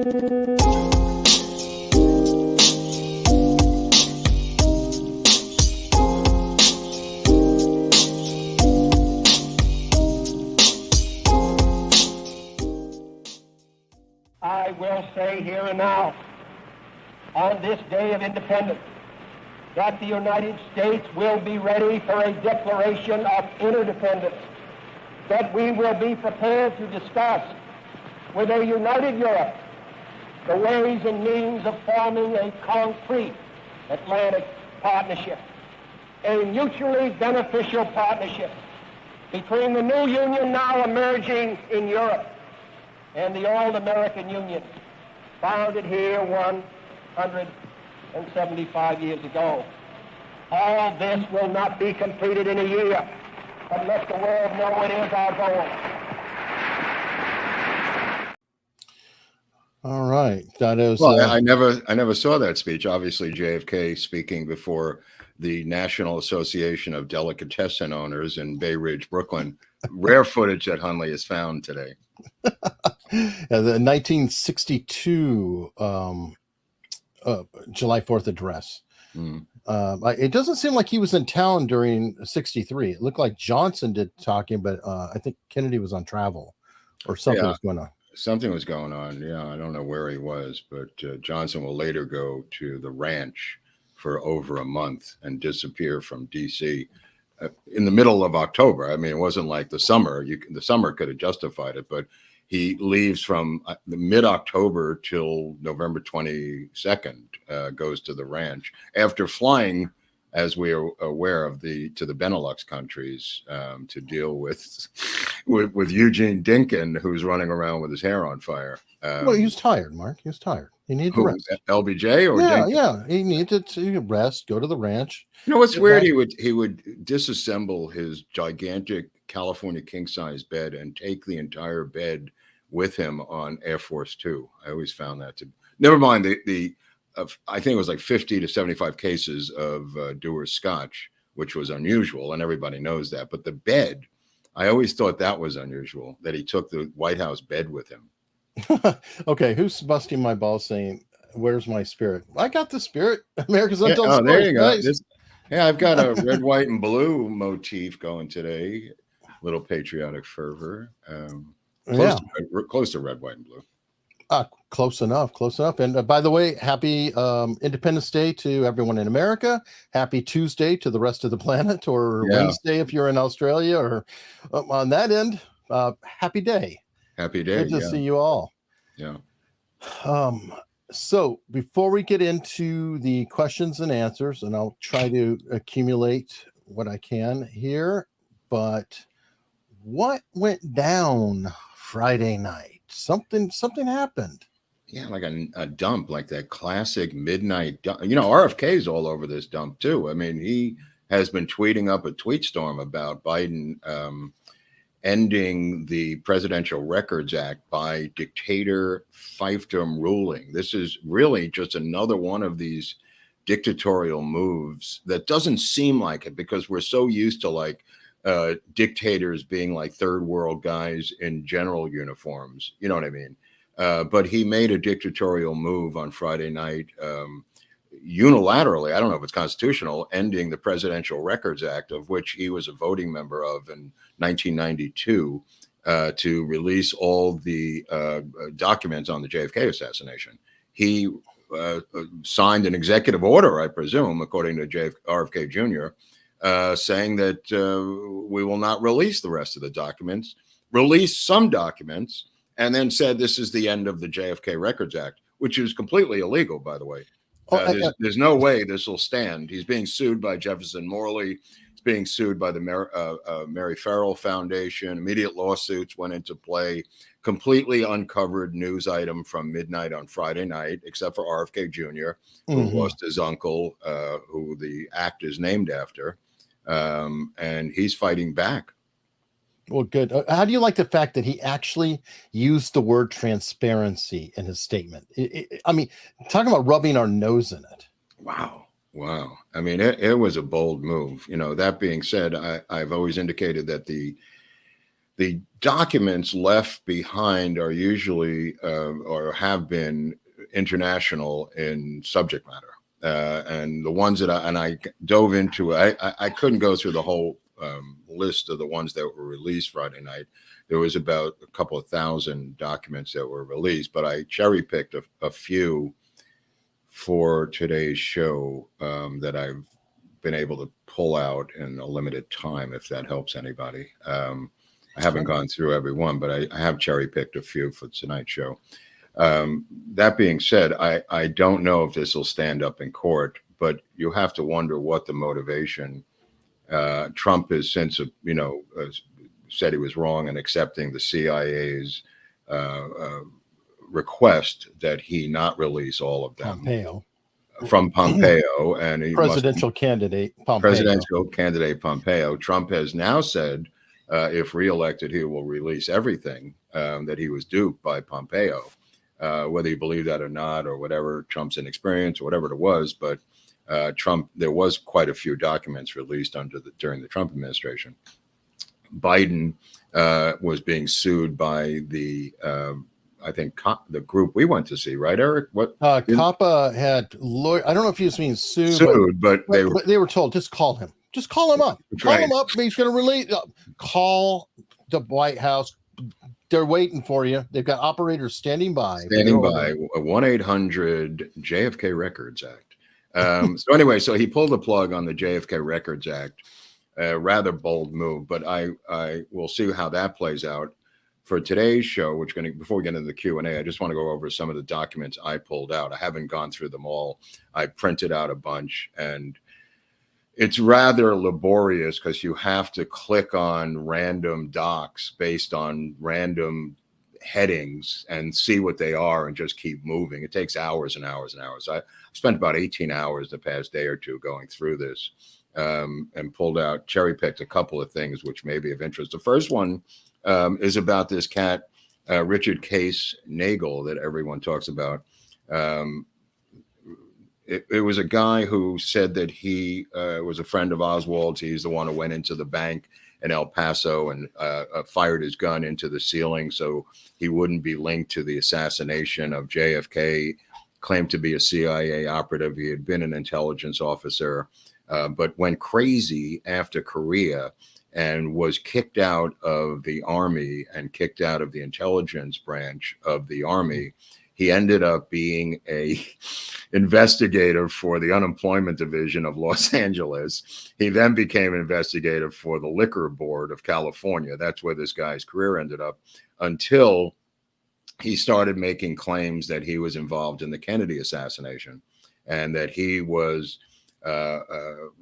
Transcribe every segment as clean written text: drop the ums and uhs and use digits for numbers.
I will say here and now, on this day of independence, that the United States will be ready for a declaration of interdependence, that we will be prepared to discuss with a united Europe the ways and means of forming a concrete Atlantic partnership, a mutually beneficial partnership between the new union now emerging in Europe and the old American Union, founded here 175 years ago. All this will not be completed in a year, but let the world know it is our goal. All right, that is. Well, I never saw that speech. Obviously, JFK speaking before the National Association of Delicatessen Owners in Bay Ridge, Brooklyn. Rare footage that Hunley has found today. The 1962 July 4th address. It doesn't seem like he was in town during 63. It looked like Johnson did talking, but I think Kennedy was on travel or something was going on. Something was going on. Yeah, I don't know where he was, but Johnson will later go to the ranch for over a month and disappear from D.C. In the middle of October. I mean, it wasn't like the summer. The summer could have justified it, but he leaves from the mid-October till November 22nd, goes to the ranch after flying, as we are aware of, to the Benelux countries to deal with Eugene Dinkin, who's running around with his hair on fire. Well, he was tired, Mark. He was tired. He needed to rest. LBJ or Dinkin? Yeah. He needed to rest, go to the ranch. You know what's weird? He would disassemble his gigantic California king-size bed and take the entire bed with him on Air Force Two. I always found that to. Never mind I think it was like 50 to 75 cases of Dewar's Scotch, which was unusual, and everybody knows that. But the bed, I always thought that was unusual, that he took the White House bed with him. Okay, who's busting my balls saying, "Where's my spirit?" I got the spirit. America's untold stories. There you go. Nice. I've got a red, white, and blue motif going today. Little patriotic fervor. Close to red, white, and blue. Close enough. And by the way, happy Independence Day to everyone in America. Happy Tuesday to the rest of the planet, or Wednesday if you're in Australia, or on that end, happy day. Happy day. Good to see you all. Yeah. So before we get into the questions and answers, and I'll try to accumulate what I can here, but what went down Friday night? Something happened. Yeah, like a dump, like that classic midnight dump. RFK's all over this dump too. I mean, he has been tweeting up a tweet storm about Biden ending the Presidential Records Act by dictator fiefdom ruling. This is really just another one of these dictatorial moves that doesn't seem like it, because we're so used to like dictators being like third world guys in general uniforms. You know what I mean? But he made a dictatorial move on Friday night, unilaterally. I don't know if it's constitutional, ending the Presidential Records Act, of which he was a voting member of in 1992, to release all the documents on the JFK assassination. He signed an executive order, I presume, according to RFK Jr., saying that we will not release the rest of the documents, release some documents, and then said this is the end of the JFK Records Act, which is completely illegal, by the way. There's no way this will stand. He's being sued by Jefferson Morley. He's being sued by the Mary Farrell Foundation. Immediate lawsuits went into play. Completely uncovered news item from midnight on Friday night, except for RFK Jr., who lost his uncle, who the act is named after. And he's fighting back. Well, good. How do you like the fact that he actually used the word transparency in his statement? I mean, talking about rubbing our nose in it. Wow. I mean, it was a bold move. That being said, I've always indicated that the The documents left behind are usually or have been international in subject matter. And the ones that I dove into, I couldn't go through the whole list of the ones that were released Friday night. There was about a couple of thousand documents that were released, but I cherry picked a few for today's show that I've been able to pull out in a limited time, if that helps anybody. I haven't gone through every one, but I have cherry picked a few for tonight's show. That being said, I don't know if this will stand up in court, but you have to wonder what the motivation. Trump has since, said he was wrong in accepting the CIA's request that he not release all of them. From Pompeo, and he presidential candidate Pompeo. Trump has now said, if reelected, he will release everything that he was duped by Pompeo. Whether you believe that or not, or whatever, Trump's inexperience or whatever it was, but there was quite a few documents released during the Trump administration. Biden was being sued by the I think the group we went to see, right, Eric? What COPPA had lawyer. I don't know if he was being sued, but they were told, just call him. Just call him up. Call him up. He's going to release. Call the White House. They're waiting for you. They've got operators standing by. 1-800 JFK Records Act. So anyway, so he pulled the plug on the JFK Records Act. A rather bold move, but I will see how that plays out. For today's show, before we get into the Q&A, I just want to go over some of the documents I pulled out. I haven't gone through them all. I printed out a bunch, and it's rather laborious because you have to click on random docs based on random headings and see what they are and just keep moving. It takes hours and hours and hours. I spent about 18 hours the past day or two going through this and cherry-picked a couple of things which may be of interest. The first one is about this cat, Richard Case Nagel, that everyone talks about. It was a guy who said that he was a friend of Oswald's. He's the one who went into the bank in El Paso and fired his gun into the ceiling so he wouldn't be linked to the assassination of JFK, claimed to be a CIA operative. He had been an intelligence officer, but went crazy after Korea and was kicked out of the Army and kicked out of the intelligence branch of the Army. He ended up being a investigator for the unemployment division of Los Angeles. He then became an investigator for the Liquor Board of California. That's where this guy's career ended up, until he started making claims that he was involved in the Kennedy assassination and that he was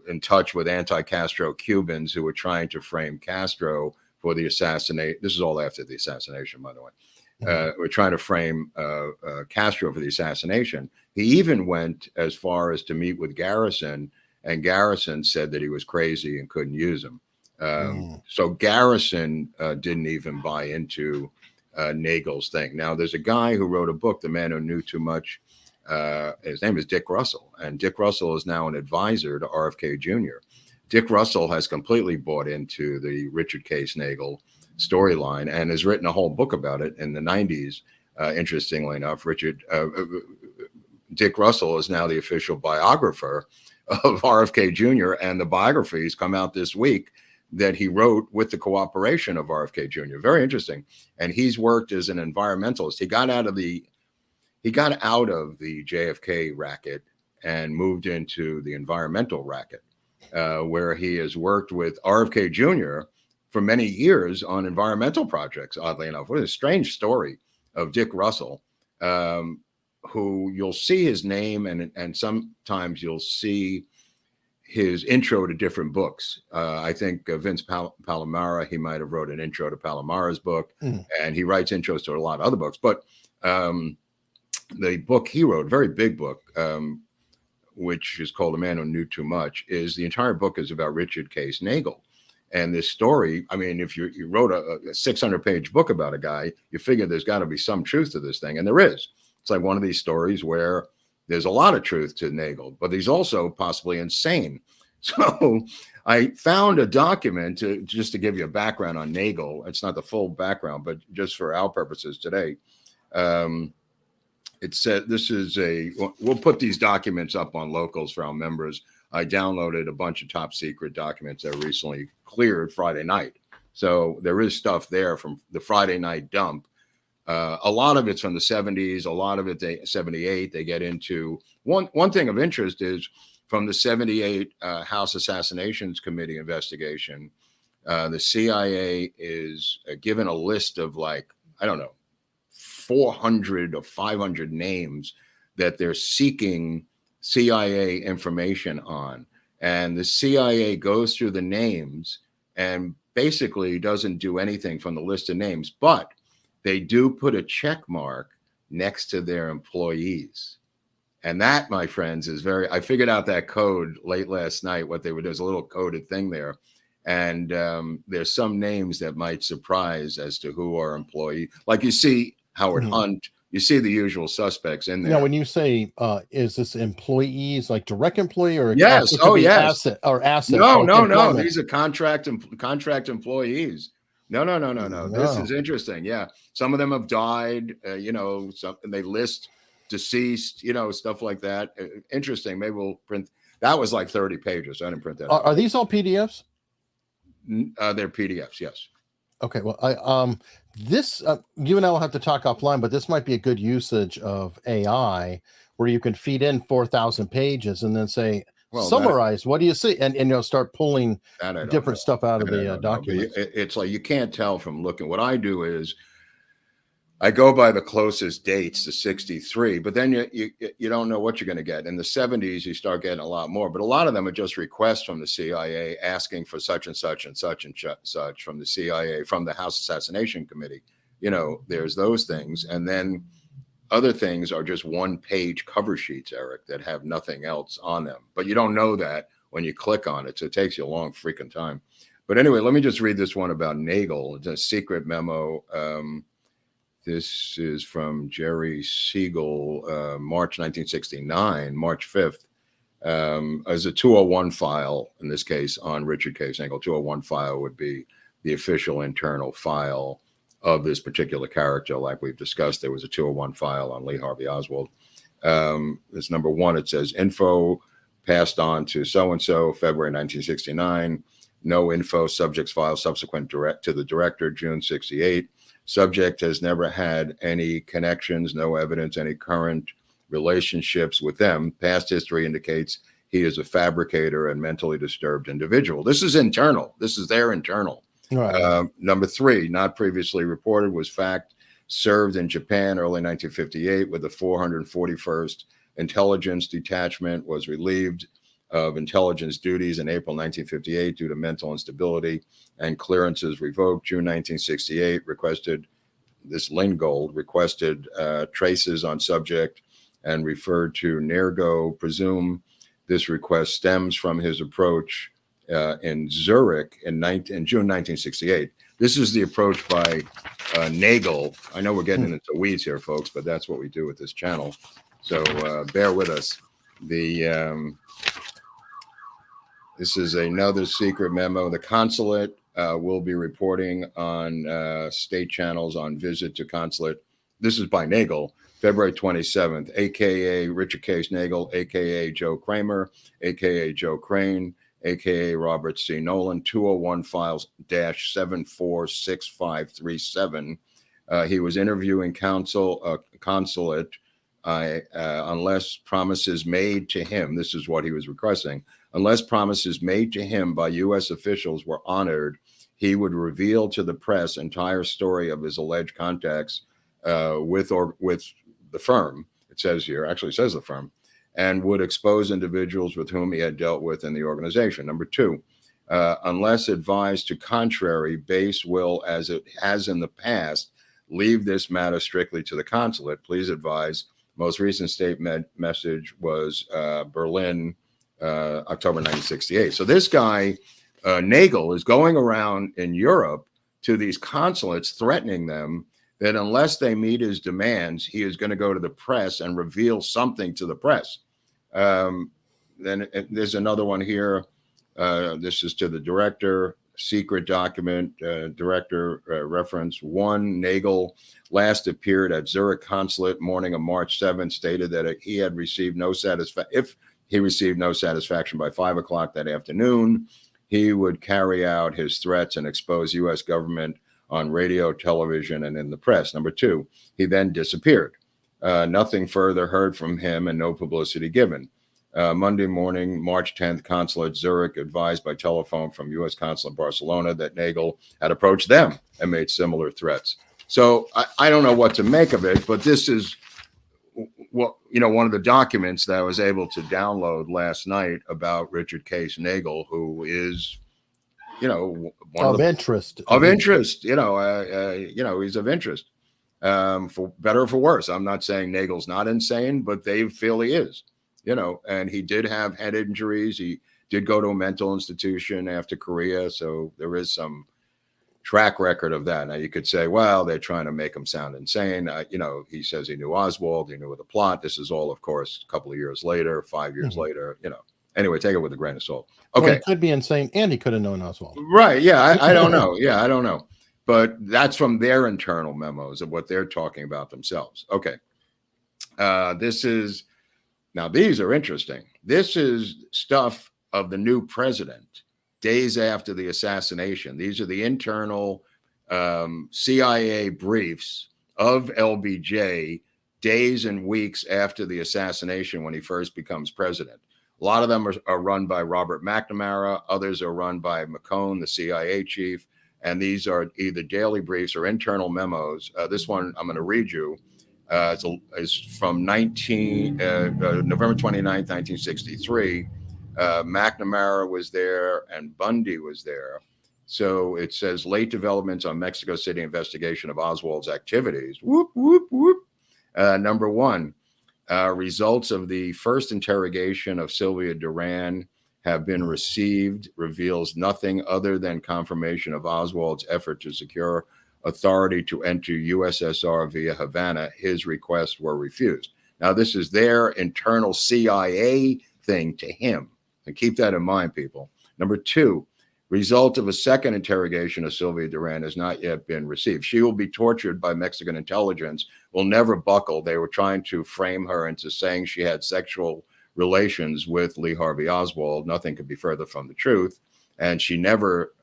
in touch with anti-Castro Cubans who were trying to frame Castro for the assassination. This is all after the assassination, by the way. We're trying to frame Castro for the assassination. He even went as far as to meet with Garrison, and Garrison said that he was crazy and couldn't use him. So Garrison didn't even buy into Nagel's thing. Now, there's a guy who wrote a book, The Man Who Knew Too Much. His name is Dick Russell, and Dick Russell is now an advisor to RFK Jr. Dick Russell has completely bought into the Richard Case Nagel storyline and has written a whole book about it in the 90s. Interestingly enough, Dick Russell is now the official biographer of RFK Jr., and the biographies come out this week that he wrote with the cooperation of RFK Jr. Very interesting. And he's worked as an environmentalist. He got out of the JFK racket and moved into the environmental racket, where he has worked with RFK Jr. for many years on environmental projects, oddly enough. What a strange story of Dick Russell, who you'll see his name and sometimes you'll see his intro to different books. I think Vince Palomara, he might have wrote an intro to Palomara's book, and he writes intros to a lot of other books. But the book he wrote, a very big book, which is called The Man Who Knew Too Much, the entire book is about Richard Case Nagel. And this story, I mean, if you wrote a 600-page book about a guy, you figure there's got to be some truth to this thing. And there is. It's like one of these stories where there's a lot of truth to Nagel, but he's also possibly insane. So I found a document just to give you a background on Nagel. It's not the full background, but just for our purposes today. It said we'll put these documents up on Locals for our members. I downloaded a bunch of top secret documents that recently cleared Friday night. So there is stuff there from the Friday night dump. A lot of it's from the 70s, a lot of it 78. They get into one thing of interest is from the 78 House Assassinations Committee investigation. The CIA is given a list of 400 or 500 names that they're seeking CIA information on. And the CIA goes through the names and basically doesn't do anything from the list of names, but they do put a check mark next to their employees. And that, my friends, is I figured out that code late last night, what they would do. There's a little coded thing there. And there's some names that might surprise as to who are employees. Like you see Howard Hunt, you see the usual suspects in there. Now, when you say, is this employees, like direct employee or yes, asset or asset? No. These are contract employees. No. This is interesting. Yeah, some of them have died. They list deceased. Stuff like that. Interesting. Maybe we'll print. That was like 30 pages. I didn't print that. Are these all PDFs? They're PDFs. Yes. Okay. Well, this you and I will have to talk offline, but this might be a good usage of AI where you can feed in 4,000 pages and then say, summarize. What do you see? And start pulling different stuff out of the document. It's like you can't tell from looking. What I do is I go by the closest dates to 63, but then you don't know what you're going to get. In the 70s, you start getting a lot more, but a lot of them are just requests from the CIA asking for such and such and such and such from the CIA, from the House Assassination Committee. There's those things. And then other things are just one-page cover sheets, Eric, that have nothing else on them. But you don't know that when you click on it, so it takes you a long freaking time. But anyway, let me just read this one about Nagel. It's a secret memo. This is from Jerry Siegel, March 1969, March 5th, as a 201 file, in this case, on Richard K. Nagel. 201 file would be the official internal file of this particular character. Like we've discussed, there was a 201 file on Lee Harvey Oswald. This number one, it says, info passed on to so-and-so, February 1969. No info, subject's file subsequent to the director, June 68. Subject has never had any connections, no evidence, any current relationships with them. Past history indicates he is a fabricator and mentally disturbed individual. This is internal. This is their internal. Right. Number three, not previously reported, was fact, served in Japan early 1958 with the 441st Intelligence Detachment, was relieved of intelligence duties in April 1958 due to mental instability and clearances revoked. June 1968 Lingold requested traces on subject and referred to Nergo. Presume this request stems from his approach in Zurich in June 1968. This is the approach by Nagel. I know we're getting into weeds here, folks, but that's what we do with this channel. So bear with us. This is another secret memo. The consulate will be reporting on state channels on visit to consulate. This is by Nagel, February 27th, a.k.a. Richard K. Nagel, a.k.a. Joe Kramer, a.k.a. Joe Crane, a.k.a. Robert C. Nolan, 201 files -746537. He was interviewing consulate unless promises made to him. This is what he was requesting. Unless promises made to him by U.S. officials were honored, he would reveal to the press entire story of his alleged contacts with the firm. It says here, actually says the firm, and would expose individuals with whom he had dealt with in the organization. Number two, unless advised to contrary, base will, as it has in the past, leave this matter strictly to the consulate. Please advise. Most recent statement message was Berlin, October 1968. So this guy, Nagel, is going around in Europe to these consulates threatening them that unless they meet his demands, he is going to go to the press and reveal something to the press. Then there's another one here. This is to the director, secret document, director reference 1. Nagel last appeared at Zurich consulate morning of March 7th, stated that he had received no satisfaction by 5 o'clock that afternoon, he would carry out his threats and expose U.S. government on radio, television, and in the press. Number 2, he then disappeared. Nothing further heard from him and no publicity given. Monday morning, March 10th, consulate Zurich advised by telephone from U.S. consulate Barcelona that Nagel had approached them and made similar threats. So I don't know what to make of it, but this is one of the documents that I was able to download last night about Richard Case Nagel, who is, one of interest. Of interest, he's of interest. For better or for worse. I'm not saying Nagel's not insane, but they feel he is, and he did have head injuries. He did go to a mental institution after Korea. So there is some track record of that. Now you could say, well, they're trying to make him sound insane. He says he knew Oswald, he knew the plot. This is all, of course, a couple of years later, 5 years later, Anyway, take it with a grain of salt. Okay. Well, he could be insane, and he could have known Oswald. Right. Yeah. I don't know. Yeah, I don't know. But that's from their internal memos of what they're talking about themselves. Okay. These are interesting. This is stuff of the new president days after the assassination. These are the internal CIA briefs of LBJ days and weeks after the assassination when he first becomes president. A lot of them are run by Robert McNamara. Others are run by McCone, the CIA chief. And these are either daily briefs or internal memos. This one I'm going to read you. Is from November 29th, 1963. McNamara was there and Bundy was there. So it says late developments on Mexico City investigation of Oswald's activities. Whoop, whoop, whoop. Number 1, results of the first interrogation of Sylvia Duran have been received, reveals nothing other than confirmation of Oswald's effort to secure authority to enter USSR via Havana. His requests were refused. Now, this is their internal CIA thing to him. And keep that in mind, people. Number 2, result of a second interrogation of Sylvia Duran has not yet been received. She will be tortured by Mexican intelligence, will never buckle. They were trying to frame her into saying she had sexual relations with Lee Harvey Oswald. Nothing could be further from the truth. And she never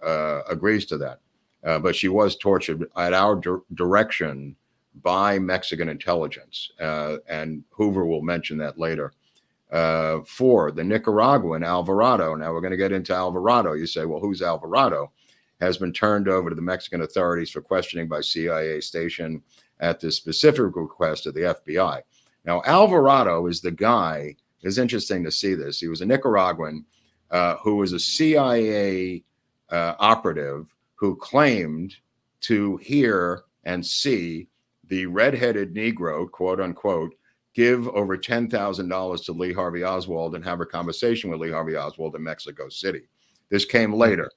agrees to that. But she was tortured at our direction by Mexican intelligence. And Hoover will mention that later. 4, the Nicaraguan Alvarado. Now we're going to get into Alvarado. You say, well, who's Alvarado? Has been turned over to the Mexican authorities for questioning by CIA station at the specific request of the FBI. Now, Alvarado is the guy. It's interesting to see this. He was a Nicaraguan who was a CIA operative who claimed to hear and see the redheaded Negro, quote unquote, give over $10,000 to Lee Harvey Oswald and have a conversation with Lee Harvey Oswald in Mexico City. This came later.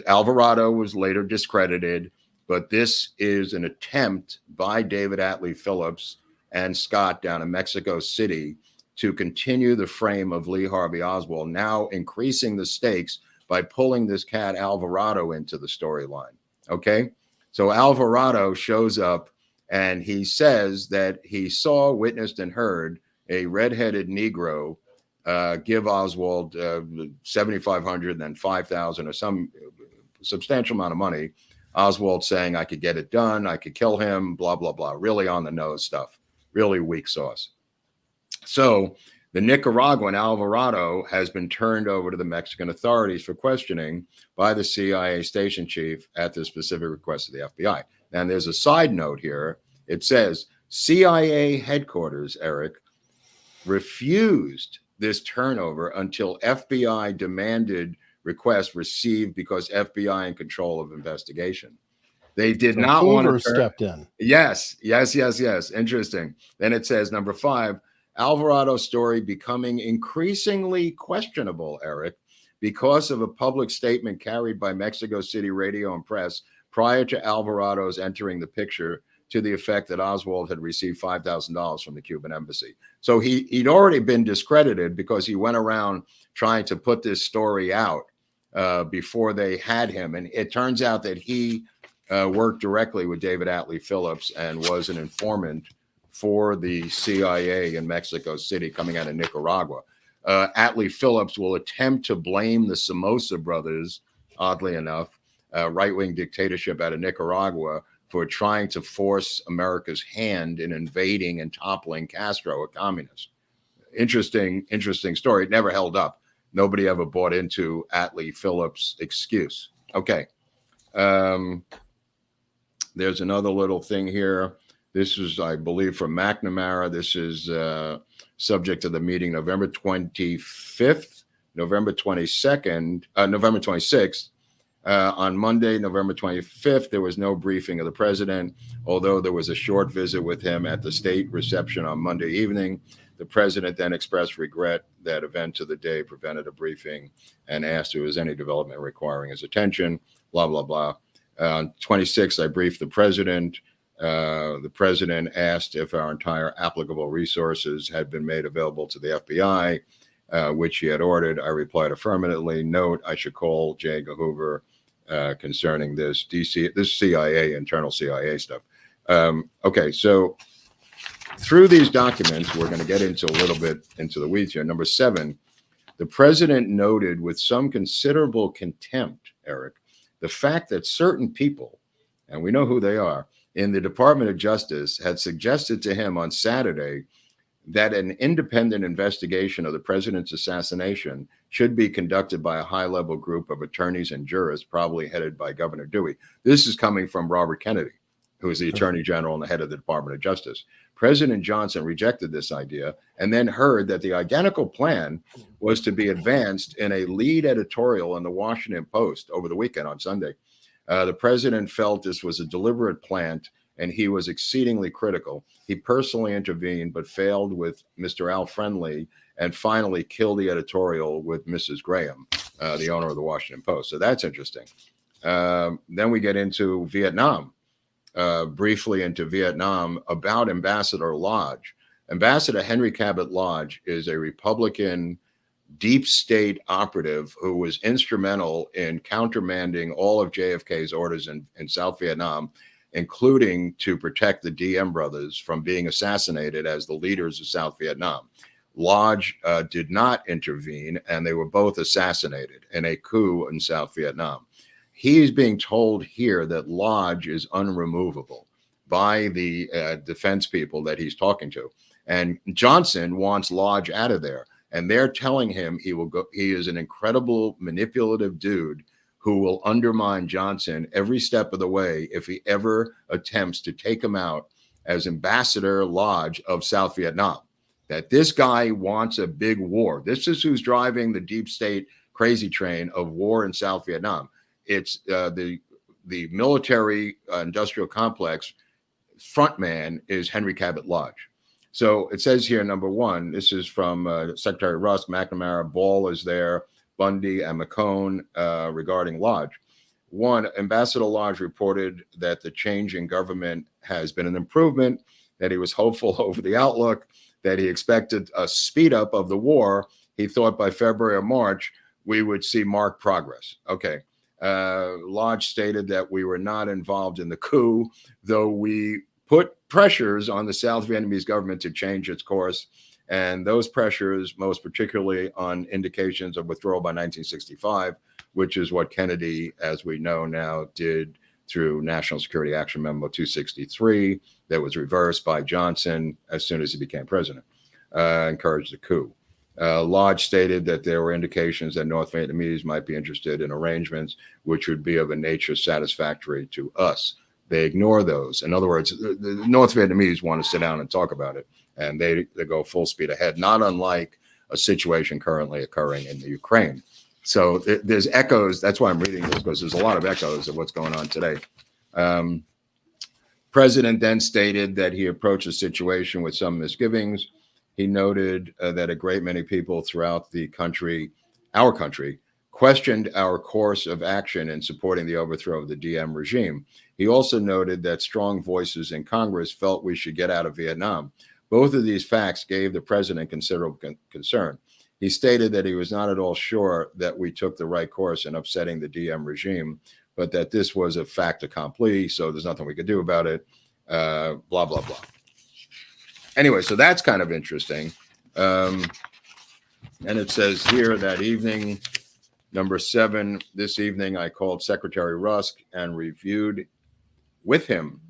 Alvarado was later discredited, but this is an attempt by David Atlee Phillips and Scott down in Mexico City to continue the frame of Lee Harvey Oswald, now increasing the stakes by pulling this cat Alvarado into the storyline. Okay? So Alvarado shows up and he says that he saw, witnessed, and heard a redheaded Negro give Oswald $7,500 and then $5,000 or some substantial amount of money. Oswald saying, I could get it done, I could kill him, blah, blah, blah. Really on the nose stuff. Really weak sauce. So the Nicaraguan Alvarado has been turned over to the Mexican authorities for questioning by the CIA station chief at the specific request of the FBI. And there's a side note here. It says CIA headquarters, Eric, refused this turnover until FBI demanded requests received because FBI in control of investigation. They did not want to stepped in. Yes. Interesting. Then it says number 5, Alvarado's story becoming increasingly questionable, Eric, because of a public statement carried by Mexico City radio and press prior to Alvarado's entering the picture to the effect that Oswald had received $5,000 from the Cuban embassy. So he'd already been discredited because he went around trying to put this story out before they had him. And it turns out that he worked directly with David Atlee Phillips and was an informant for the CIA in Mexico City coming out of Nicaragua. Atlee Phillips will attempt to blame the Somoza brothers, oddly enough, right-wing dictatorship out of Nicaragua, for trying to force America's hand in invading and toppling Castro, a communist. Interesting story. It never held up. Nobody ever bought into Atlee Phillips' excuse. Okay. There's another little thing here. This is, I believe, from McNamara. This is subject to the meeting November 25th, November 22nd, November 26th. On Monday, November 25th, there was no briefing of the president, although there was a short visit with him at the state reception on Monday evening. The president then expressed regret that events of the day prevented a briefing and asked if there was any development requiring his attention, blah, blah, blah. On 26th, I briefed the president. The president asked if our entire applicable resources had been made available to the FBI, which he had ordered. I replied affirmatively. Note, I should call J. Edgar Hoover concerning this CIA, internal CIA stuff. Okay, so through these documents, we're going to get into a little bit into the weeds here. Number 7, the president noted with some considerable contempt, Eric, the fact that certain people, and we know who they are, in the Department of Justice had suggested to him on Saturday that an independent investigation of the president's assassination should be conducted by a high-level group of attorneys and jurists, probably headed by Governor Dewey. This is coming from Robert Kennedy, who is the Attorney General and the head of the Department of Justice. President Johnson rejected this idea and then heard that the identical plan was to be advanced in a lead editorial in the Washington Post over the weekend on Sunday. The president felt this was a deliberate plant, and he was exceedingly critical. He personally intervened, but failed with Mr. Al Friendly, and finally killed the editorial with Mrs. Graham, the owner of the Washington Post. So that's interesting. Then we get into Vietnam, briefly into Vietnam, about Ambassador Lodge. Ambassador Henry Cabot Lodge is a Republican deep state operative who was instrumental in countermanding all of JFK's orders in South Vietnam, including to protect the Diem brothers from being assassinated as the leaders of South Vietnam. Lodge did not intervene, and they were both assassinated in a coup in South Vietnam. He's being told here that Lodge is unremovable by the defense people that he's talking to. And Johnson wants Lodge out of there. And they're telling him he will go. He is an incredible manipulative dude who will undermine Johnson every step of the way if he ever attempts to take him out as Ambassador Lodge of South Vietnam. That this guy wants a big war. This is who's driving the deep state crazy train of war in South Vietnam. It's the military industrial complex frontman is Henry Cabot Lodge. So it says here, number 1, this is from Secretary Rusk, McNamara, Ball is there, Bundy, and McCone regarding Lodge. 1, Ambassador Lodge reported that the change in government has been an improvement, that he was hopeful over the outlook, that he expected a speed up of the war. He thought by February or March, we would see marked progress. Okay. Lodge stated that we were not involved in the coup, though we put pressures on the South Vietnamese government to change its course. And those pressures, most particularly on indications of withdrawal by 1965, which is what Kennedy, as we know now, did through National Security Action Memo 263, that was reversed by Johnson as soon as he became president, encouraged the coup. Lodge stated that there were indications that North Vietnamese might be interested in arrangements which would be of a nature satisfactory to us. They ignore those. In other words, the North Vietnamese want to sit down and talk about it, and they go full speed ahead, not unlike a situation currently occurring in the Ukraine. So there's echoes. That's why I'm reading this, because there's a lot of echoes of what's going on today. President then stated that he approached the situation with some misgivings. He noted that a great many people throughout the country, our country, questioned our course of action in supporting the overthrow of the Diem regime. He also noted that strong voices in Congress felt we should get out of Vietnam. Both of these facts gave the president considerable concern. He stated that he was not at all sure that we took the right course in upsetting the DM regime, but that this was a fait accompli, so there's nothing we could do about it, blah, blah, blah. Anyway, so that's kind of interesting. And it says here that evening, number 7, this evening, I called Secretary Rusk and reviewed with him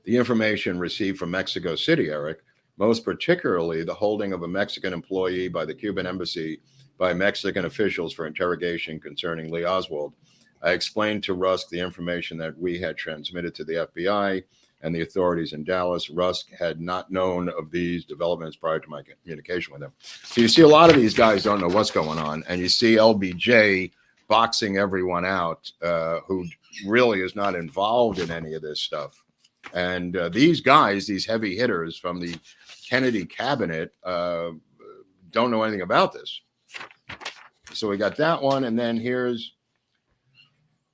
the information received from Mexico City, Eric, most particularly the holding of a Mexican employee by the Cuban embassy by Mexican officials for interrogation concerning Lee Oswald. I explained to Rusk the information that we had transmitted to the FBI and the authorities in Dallas. Rusk had not known of these developments prior to my communication with him. So you see a lot of these guys don't know what's going on, and you see LBJ boxing everyone out who really is not involved in any of this stuff. And these guys, these heavy hitters from the Kennedy cabinet, don't know anything about this. So we got that one, and then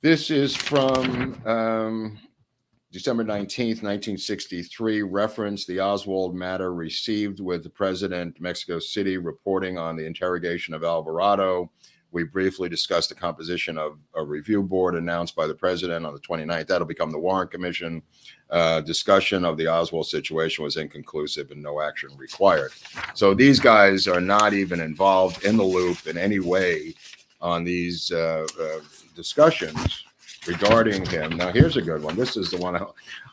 this is from December 19th, 1963, reference the Oswald matter received with the president, Mexico City, reporting on the interrogation of Alvarado. We briefly discussed the composition of a review board announced by the president on the 29th. That'll become the Warren Commission. Discussion of the Oswald situation was inconclusive and no action required. So these guys are not even involved in the loop in any way on these discussions regarding him. Now, here's a good one. This is the one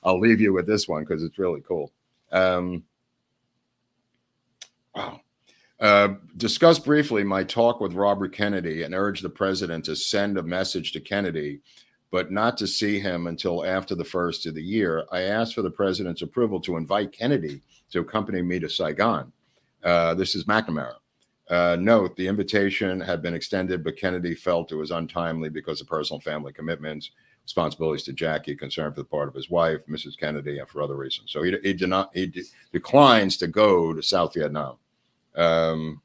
I'll leave you with this one because it's really cool. Wow. Discussed briefly my talk with Robert Kennedy and urged the president to send a message to Kennedy, but not to see him until after the first of the year. I asked for the president's approval to invite Kennedy to accompany me to Saigon. This is McNamara. Note, the invitation had been extended, but Kennedy felt it was untimely because of personal family commitments, responsibilities to Jackie, concern for the part of his wife, Mrs. Kennedy, and for other reasons. So he declines to go to South Vietnam. And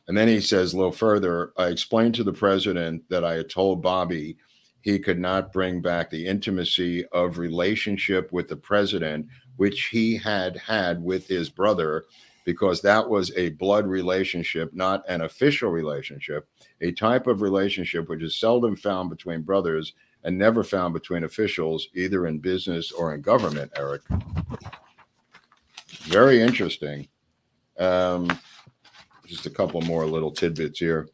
then he says a little further, I explained to the president that I had told Bobby he could not bring back the intimacy of relationship with the president, which he had had with his brother, because that was a blood relationship, not an official relationship, a type of relationship which is seldom found between brothers and never found between officials, either in business or in government, Eric. Very interesting. Just a couple more little tidbits here.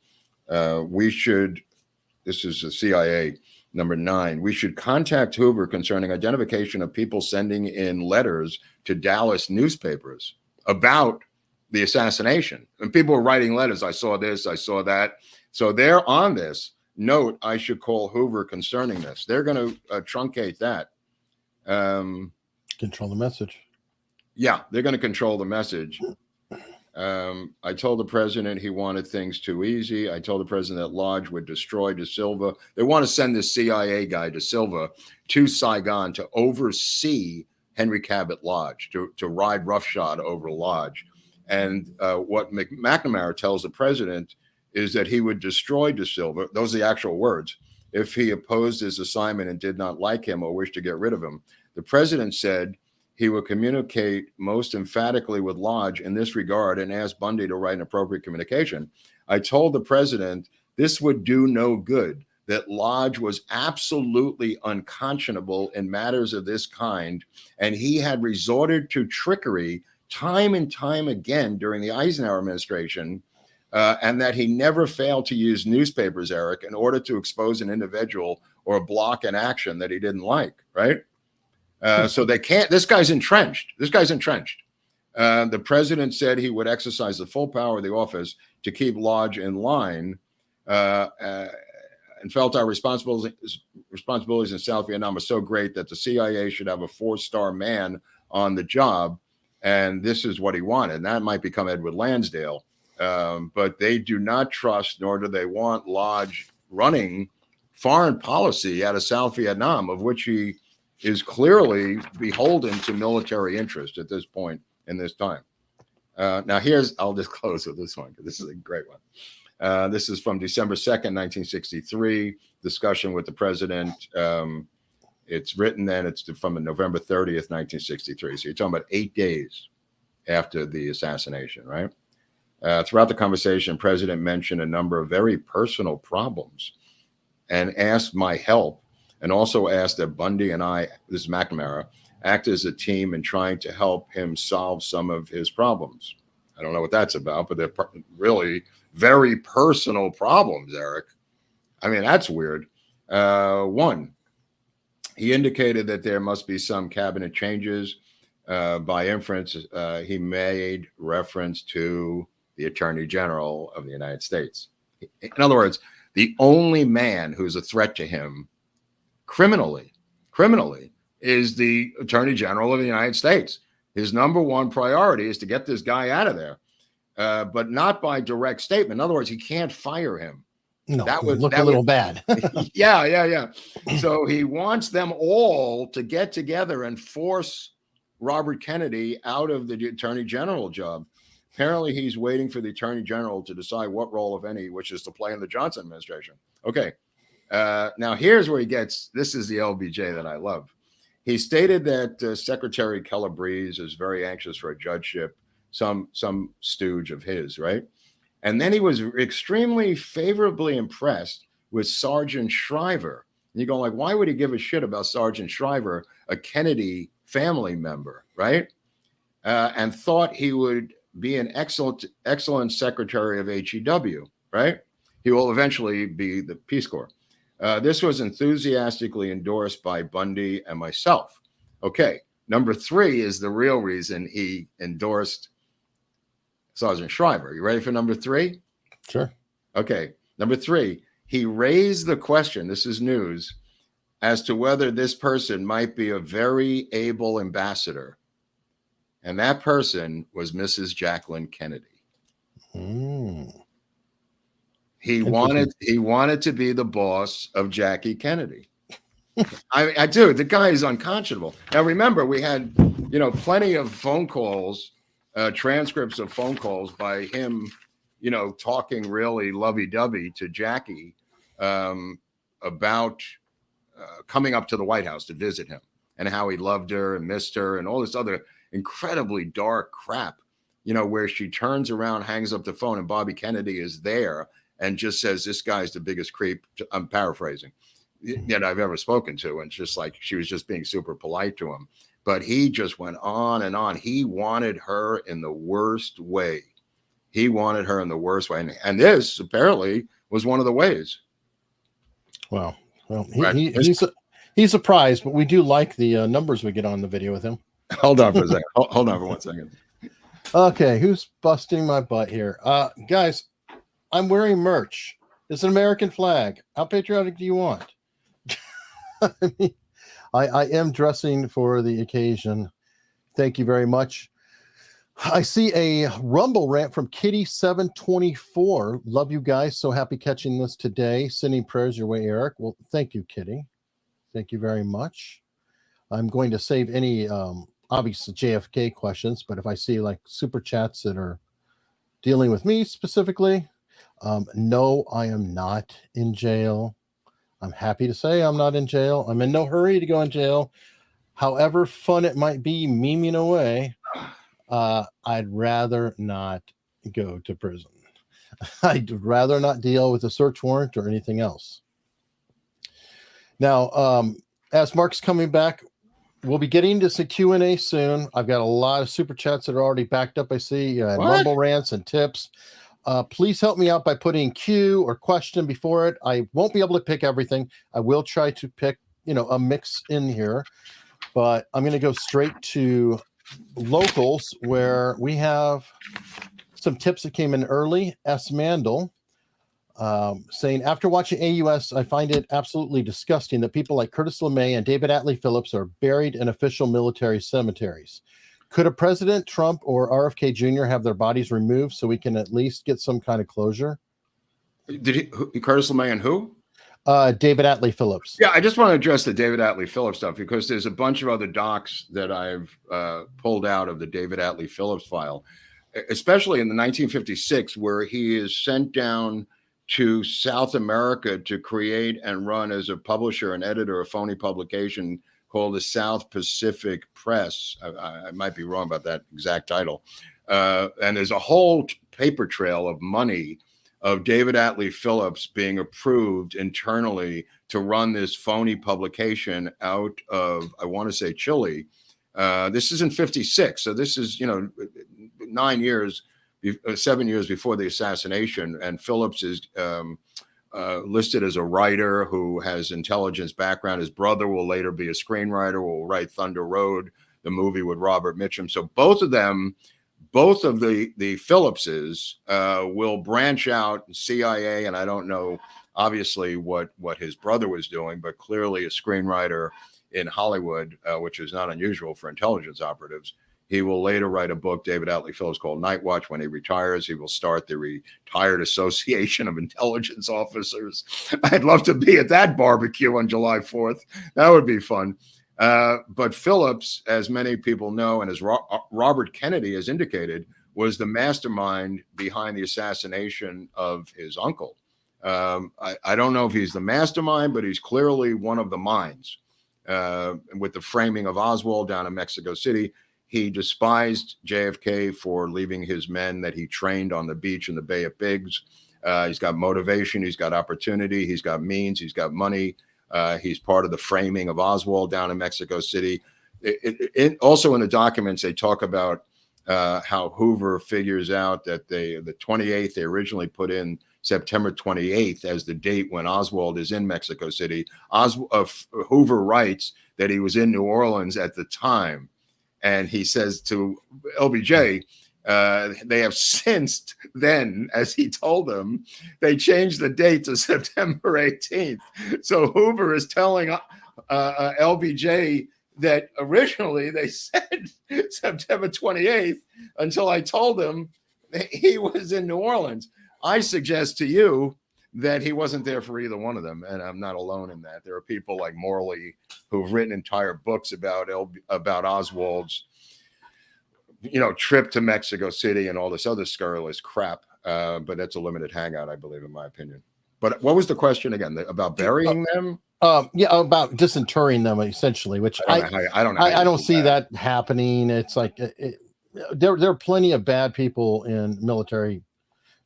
This is the CIA, number 9. We should contact Hoover concerning identification of people sending in letters to Dallas newspapers about the assassination. And people were writing letters. I saw this, I saw that. So they're on this. Note, I should call Hoover concerning this. They're going to truncate that. Control the message. Yeah, they're going to control the message. I told the president he wanted things too easy. I told the president that Lodge would destroy De Silva. They want to send this CIA guy, De Silva, to Saigon to oversee Henry Cabot Lodge, to ride roughshod over Lodge. And what McNamara tells the president is that he would destroy De Silva. Those are the actual words. If he opposed his assignment and did not like him or wished to get rid of him. The president said he would communicate most emphatically with Lodge in this regard and asked Bundy to write an appropriate communication. I told the president this would do no good, that Lodge was absolutely unconscionable in matters of this kind, and he had resorted to trickery time and time again during the Eisenhower administration, and that he never failed to use newspapers, Eric, in order to expose an individual or block an action that he didn't like, right? So they can't, this guy's entrenched. The president said he would exercise the full power of the office to keep Lodge in line, and felt our responsibilities in South Vietnam are so great that the CIA should have a 4-star man on the job. And this is what he wanted. And that might become Edward Lansdale. But they do not trust, nor do they want Lodge running foreign policy out of South Vietnam, of which he is clearly beholden to military interest at this point in this time. Now I'll just close with this one because this is a great one. This is from December 2nd, 1963, discussion with the president. It's written then, it's from November 30th, 1963. So you're talking about 8 days after the assassination, right? Throughout the conversation, the president mentioned a number of very personal problems and asked my help, and also asked that Bundy and I, this is McNamara, act as a team in trying to help him solve some of his problems. I don't know what that's about, but they're really very personal problems, Eric. I mean, that's weird. One, he indicated that there must be some cabinet changes. By inference, he made reference to the Attorney General of the United States. In other words, the only man who's a threat to him criminally, is the Attorney General of the United States. His number one priority is to get this guy out of there, but not by direct statement. In other words, he can't fire him. No, that would look a little bad. Yeah. So he wants them all to get together and force Robert Kennedy out of the Attorney General job. Apparently, he's waiting for the Attorney General to decide what role, if any, which is to play in the Johnson administration. Okay. Now, here's where he gets, this is the LBJ that I love. He stated that Secretary Calabrese is very anxious for a judgeship, some stooge of his, right? And then he was extremely favorably impressed with Sergeant Shriver. And you go like, why would he give a shit about Sergeant Shriver, a Kennedy family member, right? And thought he would be an excellent secretary of HEW, right? He will eventually be the Peace Corps. This was enthusiastically endorsed by Bundy and myself. Okay, number 3 is the real reason he endorsed Sergeant Shriver. You ready for number 3? Sure. Okay, number 3, he raised the question, this is news, as to whether this person might be a very able ambassador. And that person was Mrs. Jacqueline Kennedy. He wanted to be the boss of Jackie Kennedy. I do. The guy is unconscionable. Now, remember, we had, plenty of phone calls, transcripts of phone calls by him, talking really lovey-dovey to Jackie about coming up to the White House to visit him and how he loved her and missed her and all this other incredibly dark crap, where she turns around, hangs up the phone, and Bobby Kennedy is there and just says, this guy's the biggest creep, I'm paraphrasing, that I've ever spoken to. And it's just like she was just being super polite to him. But he just went on and on. He wanted her in the worst way. And this apparently was one of the ways. Wow. Well, he's surprised, but we do like the numbers we get on the video with him. Hold on for a second. Hold on for 1 second. Okay, who's busting my butt here? Guys, I'm wearing merch. It's an American flag. How patriotic do you want? I am dressing for the occasion. Thank you very much. I see a Rumble rant from Kitty724. Love you guys. So happy catching this today. Sending prayers your way, Eric. Well, thank you, Kitty. Thank you very much. I'm going to save any obvious JFK questions, but if I see like super chats that are dealing with me specifically, no, I am not in jail. I'm happy to say I'm not in jail. I'm in no hurry to go in jail. However fun it might be memeing away, I'd rather not go to prison. I'd rather not deal with a search warrant or anything else. Now, as Mark's coming back, we'll be getting to some Q&A soon. I've got a lot of super chats that are already backed up. I see Rumble rants and tips. Please help me out by putting Q or question before it. I won't be able to pick everything. I will try to pick, a mix in here, but I'm going to go straight to locals where we have some tips that came in early. S. Mandel saying, after watching AUS, I find it absolutely disgusting that people like Curtis LeMay and David Atlee Phillips are buried in official military cemeteries. Could a President Trump or RFK Jr. have their bodies removed so we can at least get some kind of closure? Did Curtis LeMay and who? David Atlee Phillips. Yeah, I just want to address the David Atlee Phillips stuff because there's a bunch of other docs that I've pulled out of the David Atlee Phillips file, especially in the 1956, where he is sent down to South America to create and run as a publisher and editor a phony publication called the South Pacific Press. I might be wrong about that exact title. And there's a whole paper trail of money of David Atlee Phillips being approved internally to run this phony publication out of, I want to say, Chile. This is in 56. So this is, 7 years before the assassination. And Phillips is listed as a writer who has intelligence background. His brother will later be a screenwriter, will write Thunder Road, the movie with Robert Mitchum. So both of the Phillipses will branch out CIA, and I don't know obviously what his brother was doing, but clearly a screenwriter in Hollywood, which is not unusual for intelligence operatives. He will later write a book, David Atlee Phillips, called Night Watch. When he retires, he will start the Retired Association of Intelligence Officers. I'd love to be at that barbecue on July 4th. That would be fun. But Phillips, as many people know, and as Robert Kennedy has indicated, was the mastermind behind the assassination of his uncle. I don't know if he's the mastermind, but he's clearly one of the minds. With the framing of Oswald down in Mexico City, he despised JFK for leaving his men that he trained on the beach in the Bay of Pigs. He's got motivation, he's got opportunity, he's got means, he's got money. He's part of the framing of Oswald down in Mexico City. Also in the documents, they talk about how Hoover figures out that the 28th, they originally put in September 28th as the date when Oswald is in Mexico City. Hoover writes that he was in New Orleans at the time. And he says to LBJ, they have since then, as he told them, they changed the date to September 18th. So Hoover is telling LBJ that originally they said September 28th until I told him he was in New Orleans. I suggest to you that he wasn't there for either one of them, and I'm not alone in that. There are people like Morley who've written entire books about Oswald's, trip to Mexico City and all this other scurrilous crap. But that's a limited hangout, I believe, in my opinion. But what was the question again? About burying them? About disinterring them, essentially. Which I don't see that happening. It's like there are plenty of bad people in military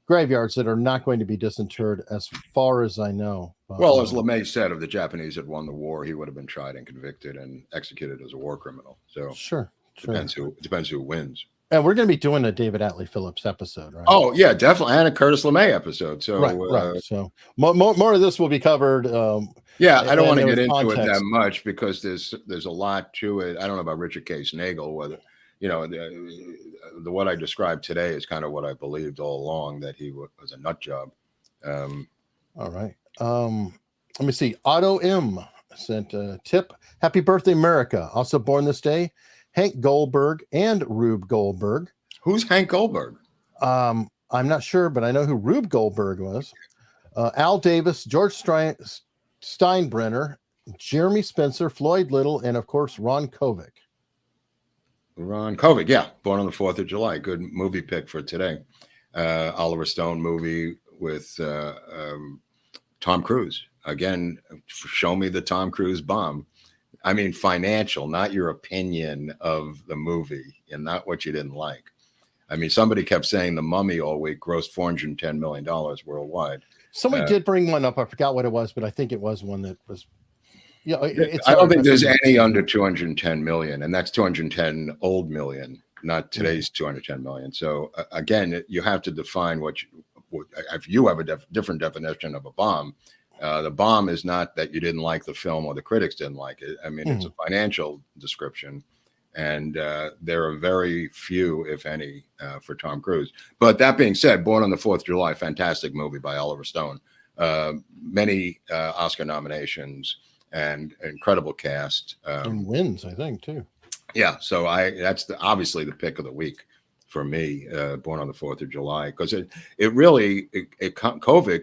graveyards that are not going to be disinterred, as far as I know. Well, as LeMay said, if the Japanese had won the war, he would have been tried and convicted and executed as a war criminal. So sure. Depends who wins. And we're going to be doing a David Atlee Phillips episode, right? Oh yeah, definitely, and a Curtis LeMay episode. So right. So more of this will be covered. I don't want to get into it that much because there's a lot to it. I don't know about Richard Case Nagel, whether the what I described today is kind of what I believed all along, that he was a nut job. All right. Let me see. Otto M sent a tip. Happy birthday, America. Also born this day, Hank Goldberg and Rube Goldberg. Who's Hank Goldberg? I'm not sure, but I know who Rube Goldberg was. Al Davis, George Steinbrenner, Jeremy Spencer, Floyd Little, and of course, Ron Kovic. Ron Kovic, yeah, born on the 4th of July. Good movie pick for today. Oliver Stone movie with Tom Cruise. Again, show me the Tom Cruise bomb. I mean, financial, not your opinion of the movie and not what you didn't like. I mean, somebody kept saying The Mummy all week grossed $410 million worldwide. Somebody did bring one up. I forgot what it was, but I think it was one that was. Yeah, I don't think there's any under 210 million, and that's 210 old million, not today's 210 million. So again, you have to define if you have a different definition of a bomb. The bomb is not that you didn't like the film or the critics didn't like it. I mean, it's a financial description, and there are very few, if any, for Tom Cruise. But that being said, Born on the 4th of July, fantastic movie by Oliver Stone. Many Oscar nominations and incredible cast. And wins, I think, too. Yeah, so that's obviously the pick of the week for me, Born on the 4th of July, because Kovic.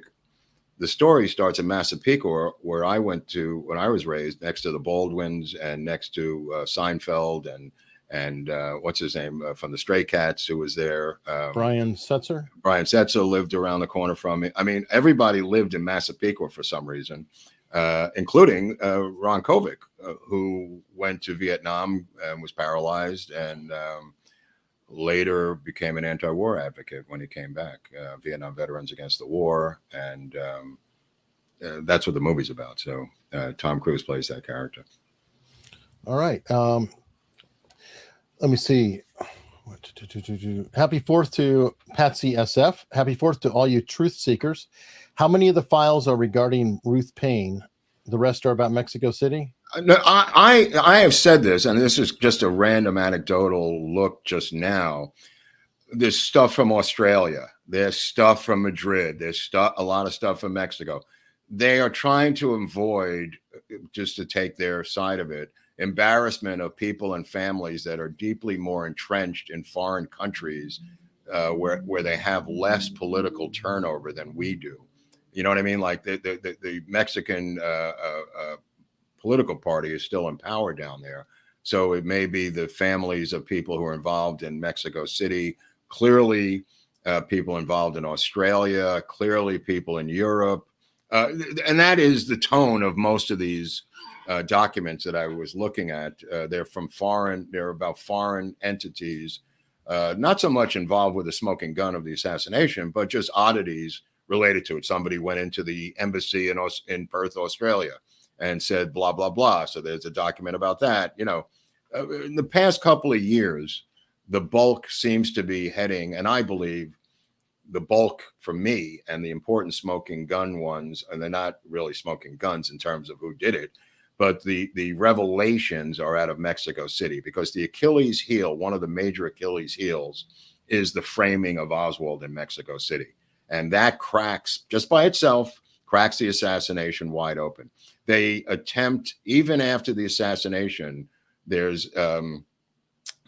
The story starts in Massapequa, where I went to when I was raised, next to the Baldwins and next to Seinfeld and what's his name from the Stray Cats, who was there. Brian Setzer. Brian Setzer lived around the corner from me. I mean, everybody lived in Massapequa for some reason, including Ron Kovic, who went to Vietnam and was paralyzed and later became an anti-war advocate when he came back. Vietnam Veterans Against the War, and that's what the movie's about. So Tom Cruise plays that character. All right. Let me see. Happy 4th to Patsy SF. Happy 4th to all you truth seekers. How many of the files are regarding Ruth Payne? The rest are about Mexico City? No, I have said this, and this is just a random anecdotal look just now. There's stuff from Australia. There's stuff from Madrid. There's a lot of stuff from Mexico. They are trying to avoid, just to take their side of it, embarrassment of people and families that are deeply more entrenched in foreign countries where they have less political turnover than we do. You know what I mean? Like the Mexican political party is still in power down there. So it may be the families of people who are involved in Mexico City, clearly people involved in Australia, clearly people in Europe. And that is the tone of most of these documents that I was looking at. They're about foreign entities, not so much involved with the smoking gun of the assassination, but just oddities related to it. Somebody went into the embassy in Perth, Australia, and said blah blah blah. So there's a document about that. You know, in the past couple of years, the bulk seems to be heading, and I believe the bulk for me and the important smoking gun ones, and they're not really smoking guns in terms of who did it, but the revelations are out of Mexico City, because the Achilles heel, one of the major Achilles heels, is the framing of Oswald in Mexico City. And that cracks, just by itself, cracks the assassination wide open. They attempt, even after the assassination, there's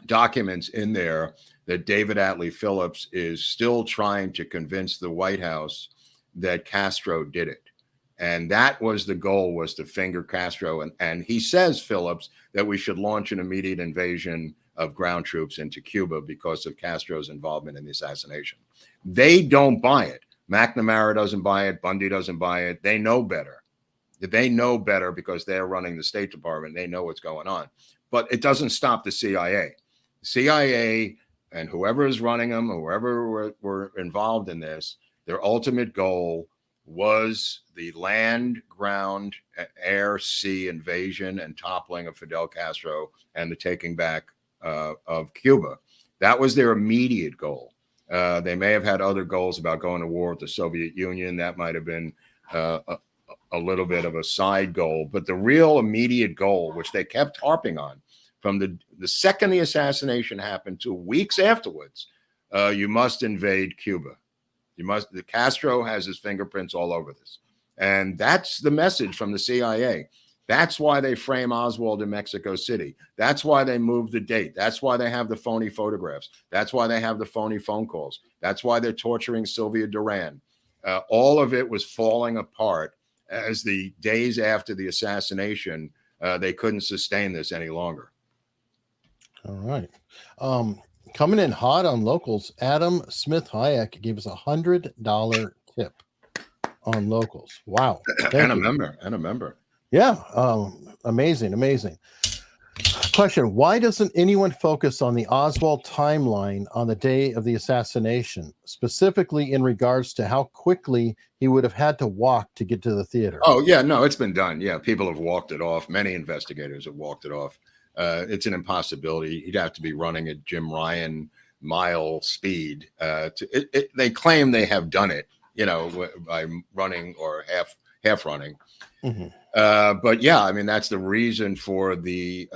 documents in there that David Atlee Phillips is still trying to convince the White House that Castro did it. And that was the goal, was to finger Castro. And he says, Phillips, that we should launch an immediate invasion of ground troops into Cuba because of Castro's involvement in the assassination. They don't buy it. McNamara doesn't buy it. Bundy doesn't buy it. They know better. They know better because they're running the State Department. They know what's going on. But it doesn't stop the CIA. CIA and whoever is running them, whoever were involved in this, their ultimate goal was the land, ground, air, sea invasion and toppling of Fidel Castro and the taking back of Cuba. That was their immediate goal. They may have had other goals about going to war with the Soviet Union. That might have been a little bit of a side goal. But the real immediate goal, which they kept harping on from the second the assassination happened to weeks afterwards, you must invade Cuba. The Castro has his fingerprints all over this. And that's the message from the CIA. That's why they frame Oswald in Mexico City. That's why they moved the date. That's why they have the phony photographs. That's why they have the phony phone calls. That's why they're torturing Sylvia Duran. All of it was falling apart as the days after the assassination, they couldn't sustain this any longer. All right. Coming in hot on locals, Adam Smith Hayek gave us $100 tip on locals. Wow. And a member. Yeah. Amazing. Question: why doesn't anyone focus on the Oswald timeline on the day of the assassination, specifically in regards to how quickly he would have had to walk to get to the theater? Oh, yeah, no, it's been done. Yeah, people have walked it off. Many investigators have walked it off. It's an impossibility. He'd have to be running at Jim Ryan mile speed. They claim they have done it, by running or half running. Mm-hmm. But yeah, I mean, that's the reason for the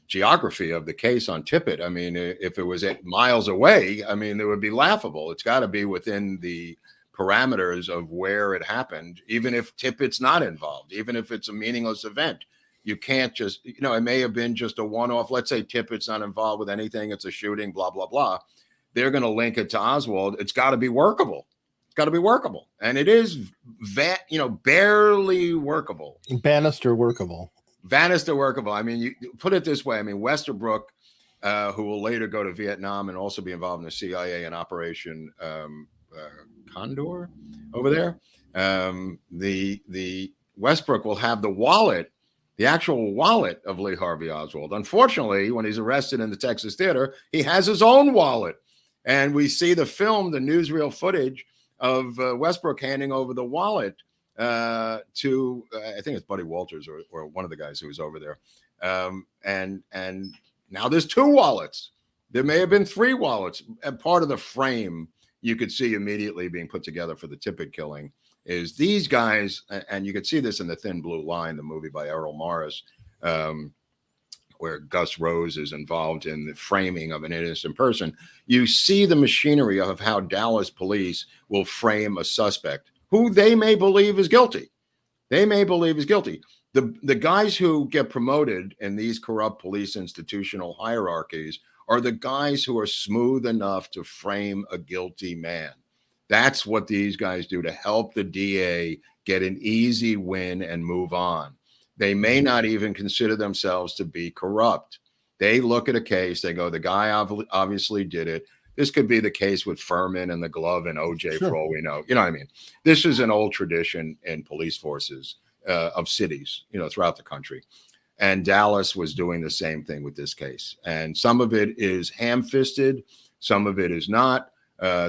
geography of the case on Tippit. I mean, if it was 8 miles away, I mean, it would be laughable. It's got to be within the parameters of where it happened, even if Tippit's not involved, even if it's a meaningless event. You can't just, it may have been just a one-off. Let's say Tippit's not involved with anything. It's a shooting, blah, blah, blah. They're going to link it to Oswald. It's got to be workable. It's got to be workable. And it is, barely workable. Bannister workable. I mean, you put it this way. I mean, Westerbrook, who will later go to Vietnam and also be involved in the CIA and Operation Condor over there. The Westbrook will have the wallet, the actual wallet of Lee Harvey Oswald. Unfortunately, when he's arrested in the Texas theater, he has his own wallet. And we see the film, the newsreel footage of Westbrook handing over the wallet to, I think it's Buddy Walters or one of the guys who was over there. And now there's 2 wallets. There may have been 3 wallets. And part of the frame you could see immediately being put together for the Tippit killing is these guys, and you could see this in The Thin Blue Line, the movie by Errol Morris, where Gus Rose is involved in the framing of an innocent person. You see the machinery of how Dallas police will frame a suspect who they may believe is guilty. They may believe is guilty. The guys who get promoted in these corrupt police institutional hierarchies are the guys who are smooth enough to frame a guilty man. That's what these guys do to help the DA get an easy win and move on. They may not even consider themselves to be corrupt. They look at a case, they go, the guy obviously did it. This could be the case with Furman and the glove and OJ, sure, for all we know. You know what I mean? This is an old tradition in police forces of cities, throughout the country. And Dallas was doing the same thing with this case. And some of it is ham-fisted. Some of it is not.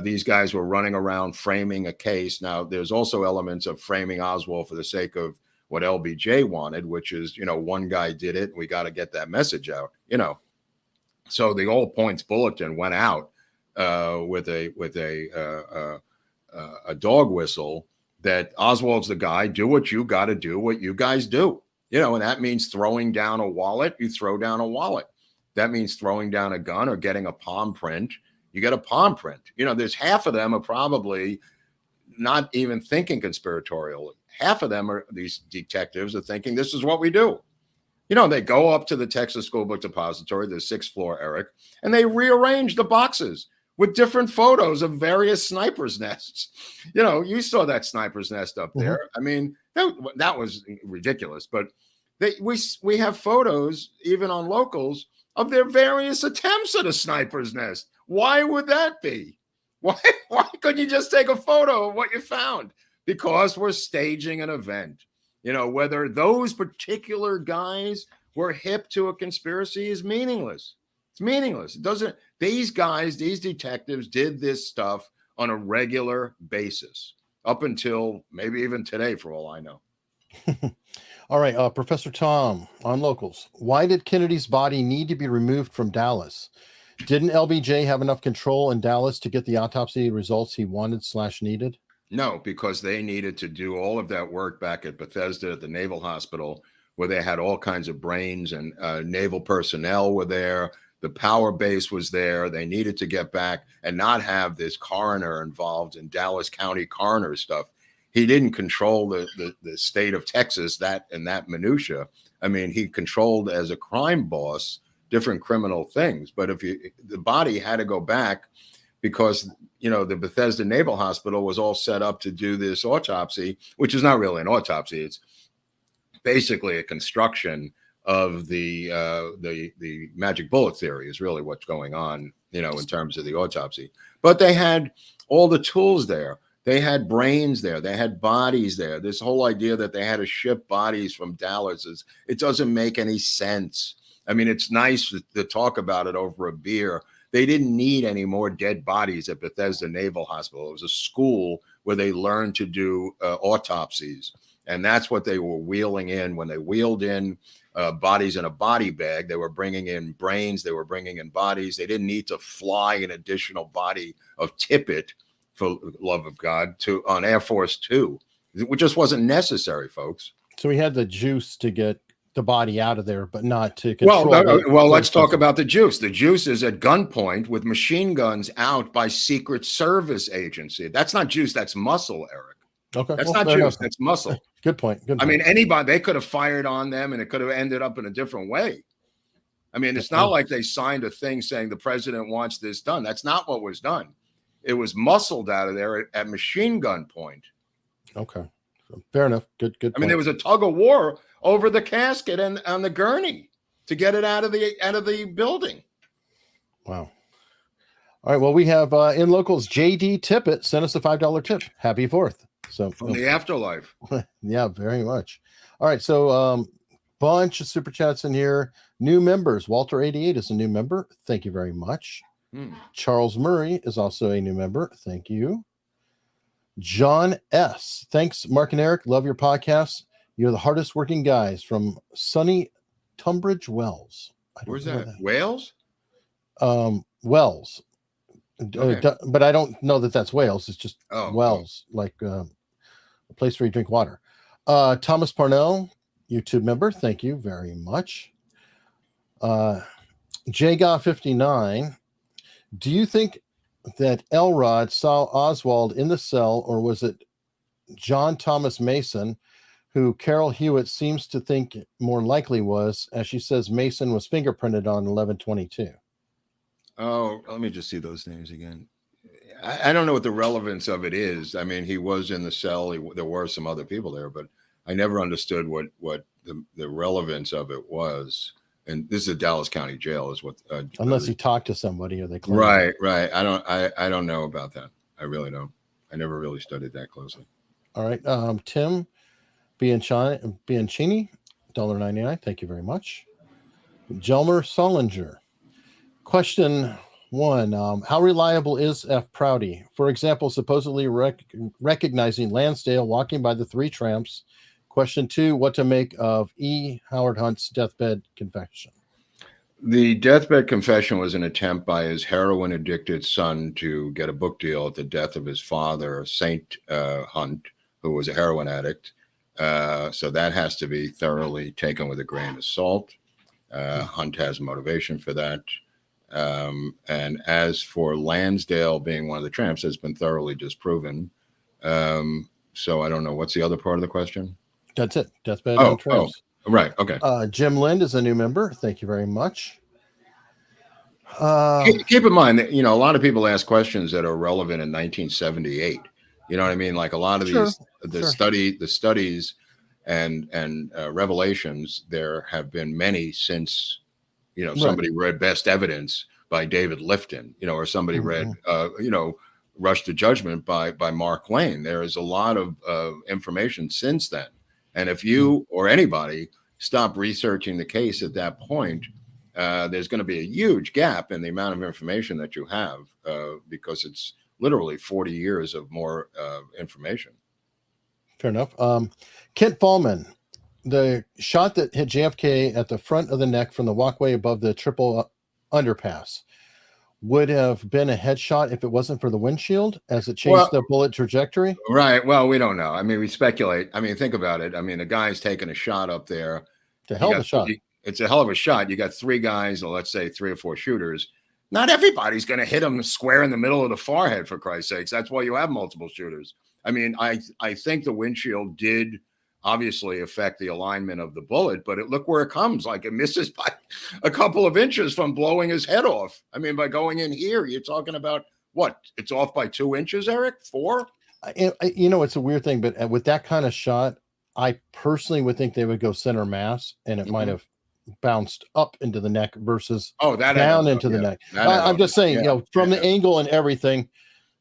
These guys were running around framing a case. Now, there's also elements of framing Oswald for the sake of what LBJ wanted, which is, one guy did it. And we got to get that message out, So the All Points Bulletin went out with a dog whistle that Oswald's the guy. Do what you got to do, what you guys do. And that means throwing down a wallet. You throw down a wallet. That means throwing down a gun or getting a palm print. You get a palm print. There's half of them are probably not even thinking conspiratorially. Half of them are, these detectives are thinking this is what we do. They go up to the Texas School Book Depository, the 6th floor, Eric, and they rearrange the boxes with different photos of various snipers' nests. You saw that sniper's nest up there. Mm-hmm. I mean, that was ridiculous. But we have photos, even on Locals, of their various attempts at a sniper's nest. Why would that be? Why couldn't you just take a photo of what you found? Because we're staging an event. Whether those particular guys were hip to a conspiracy is meaningless. It's meaningless. It doesn't. These guys, these detectives did this stuff on a regular basis up until maybe even today, for all I know. All right, Professor Tom on Locals. Why did Kennedy's body need to be removed from Dallas? Didn't LBJ have enough control in Dallas to get the autopsy results he wanted/needed? No, because they needed to do all of that work back at Bethesda at the Naval Hospital, where they had all kinds of brains and naval personnel were there. The power base was there. They needed to get back and not have this coroner involved in Dallas County coroner stuff. He didn't control the state of Texas, that minutia. I mean, he controlled as a crime boss different criminal things. But the body had to go back because, the Bethesda Naval Hospital was all set up to do this autopsy, which is not really an autopsy. It's basically a construction of the magic bullet theory is really what's going on, in terms of the autopsy. But they had all the tools there. They had brains there. They had bodies there. This whole idea that they had to ship bodies from Dallas, it doesn't make any sense. I mean, it's nice to talk about it over a beer. They didn't need any more dead bodies at Bethesda Naval Hospital. It was a school where they learned to do autopsies. And that's what they were wheeling in. When they wheeled in bodies in a body bag, they were bringing in brains. They were bringing in bodies. They didn't need to fly an additional body of Tippit, for the love of God, on Air Force Two. It just wasn't necessary, folks. So we had the juice to get the body out of there, but not to control. Well, let's talk about the juice. The juice is at gunpoint with machine guns out by Secret Service agency. That's not juice. That's muscle, Eric. Okay. That's not juice. Enough. That's muscle. Good point. Good point. I mean, anybody, they could have fired on them and it could have ended up in a different way. I mean, it's not like they signed a thing saying the president wants this done. That's not what was done. It was muscled out of there at machine gun point. Okay. Fair enough. Good. I mean, there was a tug of war over the casket and on the gurney to get it out of the building. Wow. All right. Well, we have in Locals, JD Tippett sent us a $5 tip. Happy 4th. So from the afterlife. Yeah, very much. All right. So bunch of super chats in here. New members. Walter88 is a new member. Thank you very much. Charles Murray is also a new member. Thank you. John S. Thanks, Mark and Eric. Love your podcast. You're the hardest working guys from sunny Tunbridge Wells. Where's that? Wales? Wells. Okay. But I don't know that that's Wales. It's just Oh, Wells, like a place where you drink water. Thomas Parnell, YouTube member. Thank you very much. JGA59. Do you think that Elrod saw Oswald in the cell, or was it John Thomas Mason, who Carol Hewitt seems to think more likely was, as she says Mason was fingerprinted on 11/22? Oh, let me just see those names again. I don't know what the relevance of it is. I mean, he was in the cell. There were some other people there, but I never understood what the relevance of it was. And this is a Dallas County jail, is what. Unless he talked to somebody, or they claim. Right. I don't know about that. I really don't. I never really studied that closely. All right, Tim Bianchini, $1.99. Thank you very much. Jelmer Solinger. Question 1. How reliable is F. Prouty? For example, supposedly recognizing Lansdale walking by the three tramps. Question 2. What to make of E. Howard Hunt's deathbed confession? The deathbed confession was an attempt by his heroin-addicted son to get a book deal at the death of his father, Saint Hunt, who was a heroin addict. So that has to be thoroughly taken with a grain of salt. Hunt has motivation for that. And as for Lansdale being one of the tramps, has been thoroughly disproven. So I don't know. What's the other part of the question? That's it. Deathbed on tramps. Right. Okay. Jim Lind is a new member. Thank you very much. Keep in mind that, a lot of people ask questions that are relevant in 1978. You know what I mean? Like a lot of these, studies and revelations, there have been many since, somebody read Best Evidence by David Lifton, or somebody read, Rush to Judgment by Mark Lane. There is a lot of information since then. And if you or anybody stop researching the case at that point, there's going to be a huge gap in the amount of information that you have, because it's literally 40 years of more information. Fair enough. Kent Fallman, the shot that hit JFK at the front of the neck from the walkway above the triple underpass would have been a headshot if it wasn't for the windshield, as it changed the bullet trajectory? Right. Well, we don't know. I mean, we speculate. I mean, think about it. I mean, the guy's taking a shot up there. It's a hell of a shot. It's a hell of a shot. You got three guys, or let's say 3 or 4 shooters. Not everybody's going to hit him square in the middle of the forehead, for Christ's sakes. That's why you have multiple shooters. I mean, I think the windshield did obviously affect the alignment of the bullet, but look where it comes. Like, it misses by a couple of inches from blowing his head off. I mean, by going in here, you're talking about what? It's off by 2 inches, Eric? 4? It's a weird thing, but with that kind of shot, I personally would think they would go center mass, and it might have bounced up into the neck versus down into the neck. I'm just saying, from the angle and everything,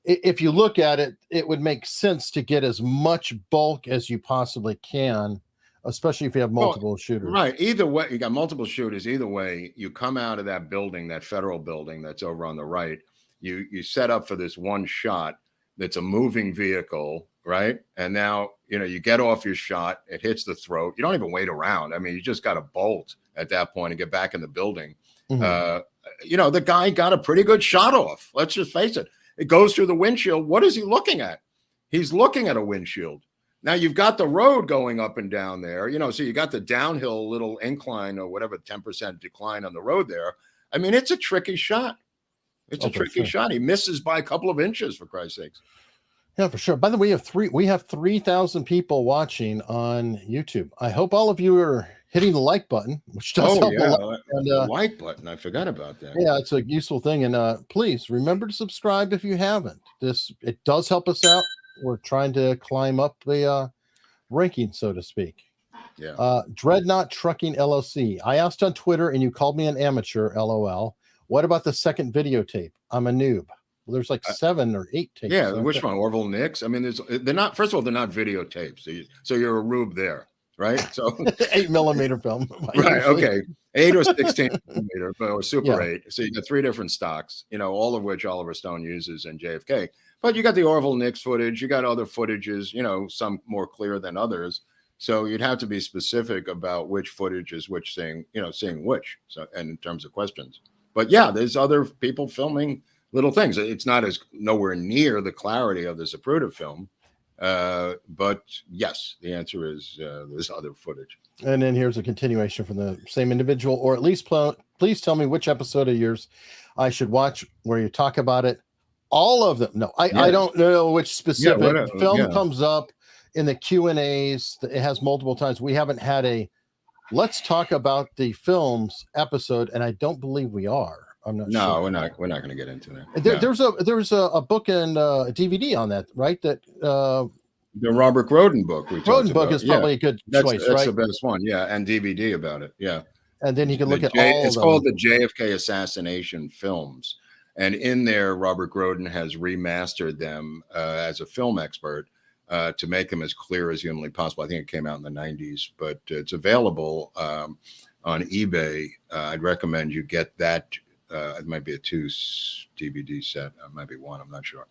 if you look at it, it would make sense to get as much bulk as you possibly can, especially if you have multiple shooters. Right. Either way, you got multiple shooters. Either way, you come out of that building, that federal building that's over on the right. You set up for this one shot that's a moving vehicle, right? And now, you get off your shot, it hits the throat. You don't even wait around. I mean, you just got to bolt at that point and get back in the building. The guy got a pretty good shot off. Let's just face it. It goes through the windshield. What is he looking at? He's looking at a windshield. Now you've got the road going up and down there, so you got the downhill little incline or whatever, 10% decline on the road there. I mean, it's a tricky shot. It's a tricky shot. He misses by a couple of inches, for Christ's sakes. Yeah, for sure. By the way, we have 3,000 people watching on YouTube. I hope all of you are hitting the like button, which does help a lot. And, the like button. I forgot about that. Yeah, it's a useful thing. And please remember to subscribe if you haven't. It does help us out. We're trying to climb up the ranking, so to speak. Yeah. Dreadnought Trucking LLC. I asked on Twitter and you called me an amateur, LOL. What about the second videotape? I'm a noob. Well, there's like 7 or 8 tapes. Yeah, which one? Orville Nix? I mean, they're not. First of all, they're not videotapes. So you're a rube there, right? So 8mm film. right, Usually. okay, 8 or 16mm, or Super Yeah. 8. So you got three different stocks, all of which Oliver Stone uses in JFK. But you got the Orville Nix footage, you got other footages, some more clear than others. So you'd have to be specific about which footage is which thing, seeing which. So, and in terms of questions, but yeah, there's other people filming little things. It's not as nowhere near the clarity of the Zapruder film, but yes, the answer is there's other footage. And then here's a continuation from the same individual, or at least please tell me which episode of yours I should watch where you talk about it. All of them. No, I don't know which specific film comes up in the Q&As. It has multiple times. We haven't had a let's talk about the films episode, and I don't believe we are. I'm not sure. No, we're not going to get into that. There's a book and a DVD on that, right? That the Robert Groden book. Groden book is probably a good choice, right? That's the best one, yeah, and DVD about it, yeah. And then you can look at all. It's called the JFK Assassination Films, and in there, Robert Groden has remastered them as a film expert to make them as clear as humanly possible. I think it came out in the 90s, but it's available on eBay. I'd recommend you get that. It might be a 2 DVD set. It might be 1. I'm not sure.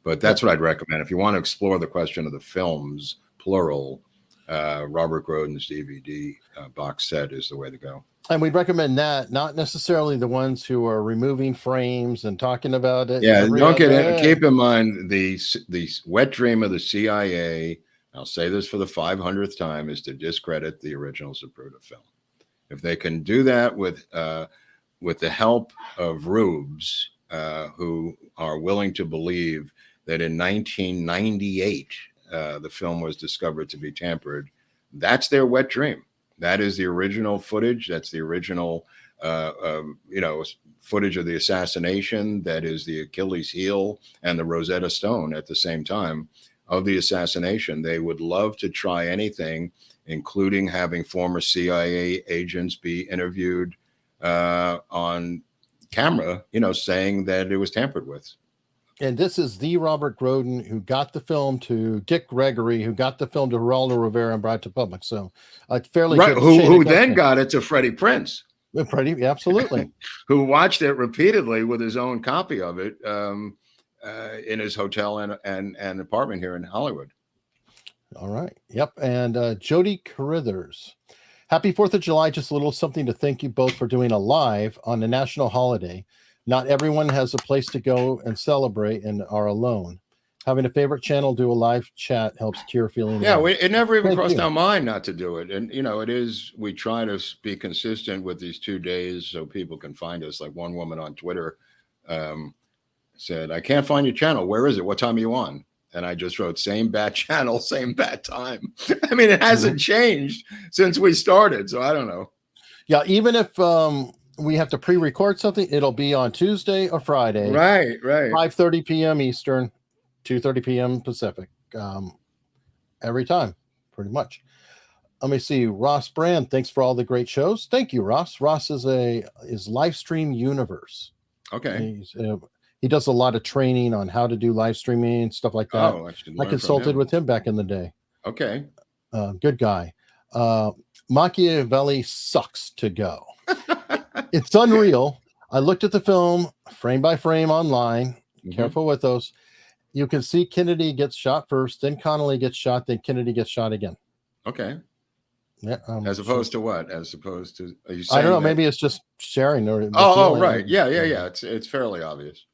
But that's what I'd recommend. If you want to explore the question of the films, plural, Robert Groden's DVD box set is the way to go. And we'd recommend that, not necessarily the ones who are removing frames and talking about it. Yeah, don't get in. Keep in mind the wet dream of the CIA, I'll say this for the 500th time, is to discredit the original Zapruder film. If they can do that with the help of rubes who are willing to believe that in 1998 the film was discovered to be tampered, that's their wet dream. That is the original footage. That's the original, footage of the assassination. That is the Achilles heel and the Rosetta Stone at the same time of the assassination. They would love to try anything, including having former CIA agents be interviewed on camera, saying that it was tampered with. And this is the Robert Groden who got the film to Dick Gregory, who got the film to Geraldo Rivera and brought it to public. So fairly right. Who then got it to Freddie Prinze. Absolutely. Who watched it repeatedly with his own copy of it in his hotel and apartment here in Hollywood. All right. Yep. And Jody Carithers. Happy 4th of July. Just a little something to thank you both for doing a live on a national holiday. Not everyone has a place to go and celebrate and are alone. Having a favorite channel do a live chat helps cure feeling. Yeah, it never even crossed our mind not to do it. And, we try to be consistent with these 2 days so people can find us. Like one woman on Twitter said, I can't find your channel. Where is it? What time are you on? And I just wrote, same bad channel, same bad time. I mean, it hasn't changed since we started. So I don't know. Yeah, even if we have to pre-record something, it'll be on Tuesday or Friday. Right. 5:30 p.m. Eastern, 2:30 p.m. Pacific. Every time, pretty much. Let me see. Ross Brand, thanks for all the great shows. Thank you, Ross. Ross is Livestream Universe. Okay. He does a lot of training on how to do live streaming and stuff like that. Oh, I consulted with him back in the day. Okay. Good guy. Machiavelli sucks to go. It's unreal. I looked at the film frame by frame online. Mm-hmm. Careful with those. You can see Kennedy gets shot first, then Connolly gets shot, then Kennedy gets shot again. Okay. Yeah. As opposed to what? As opposed to, are you I saying don't know. Maybe it's just sharing. Or right. Yeah. It's fairly obvious.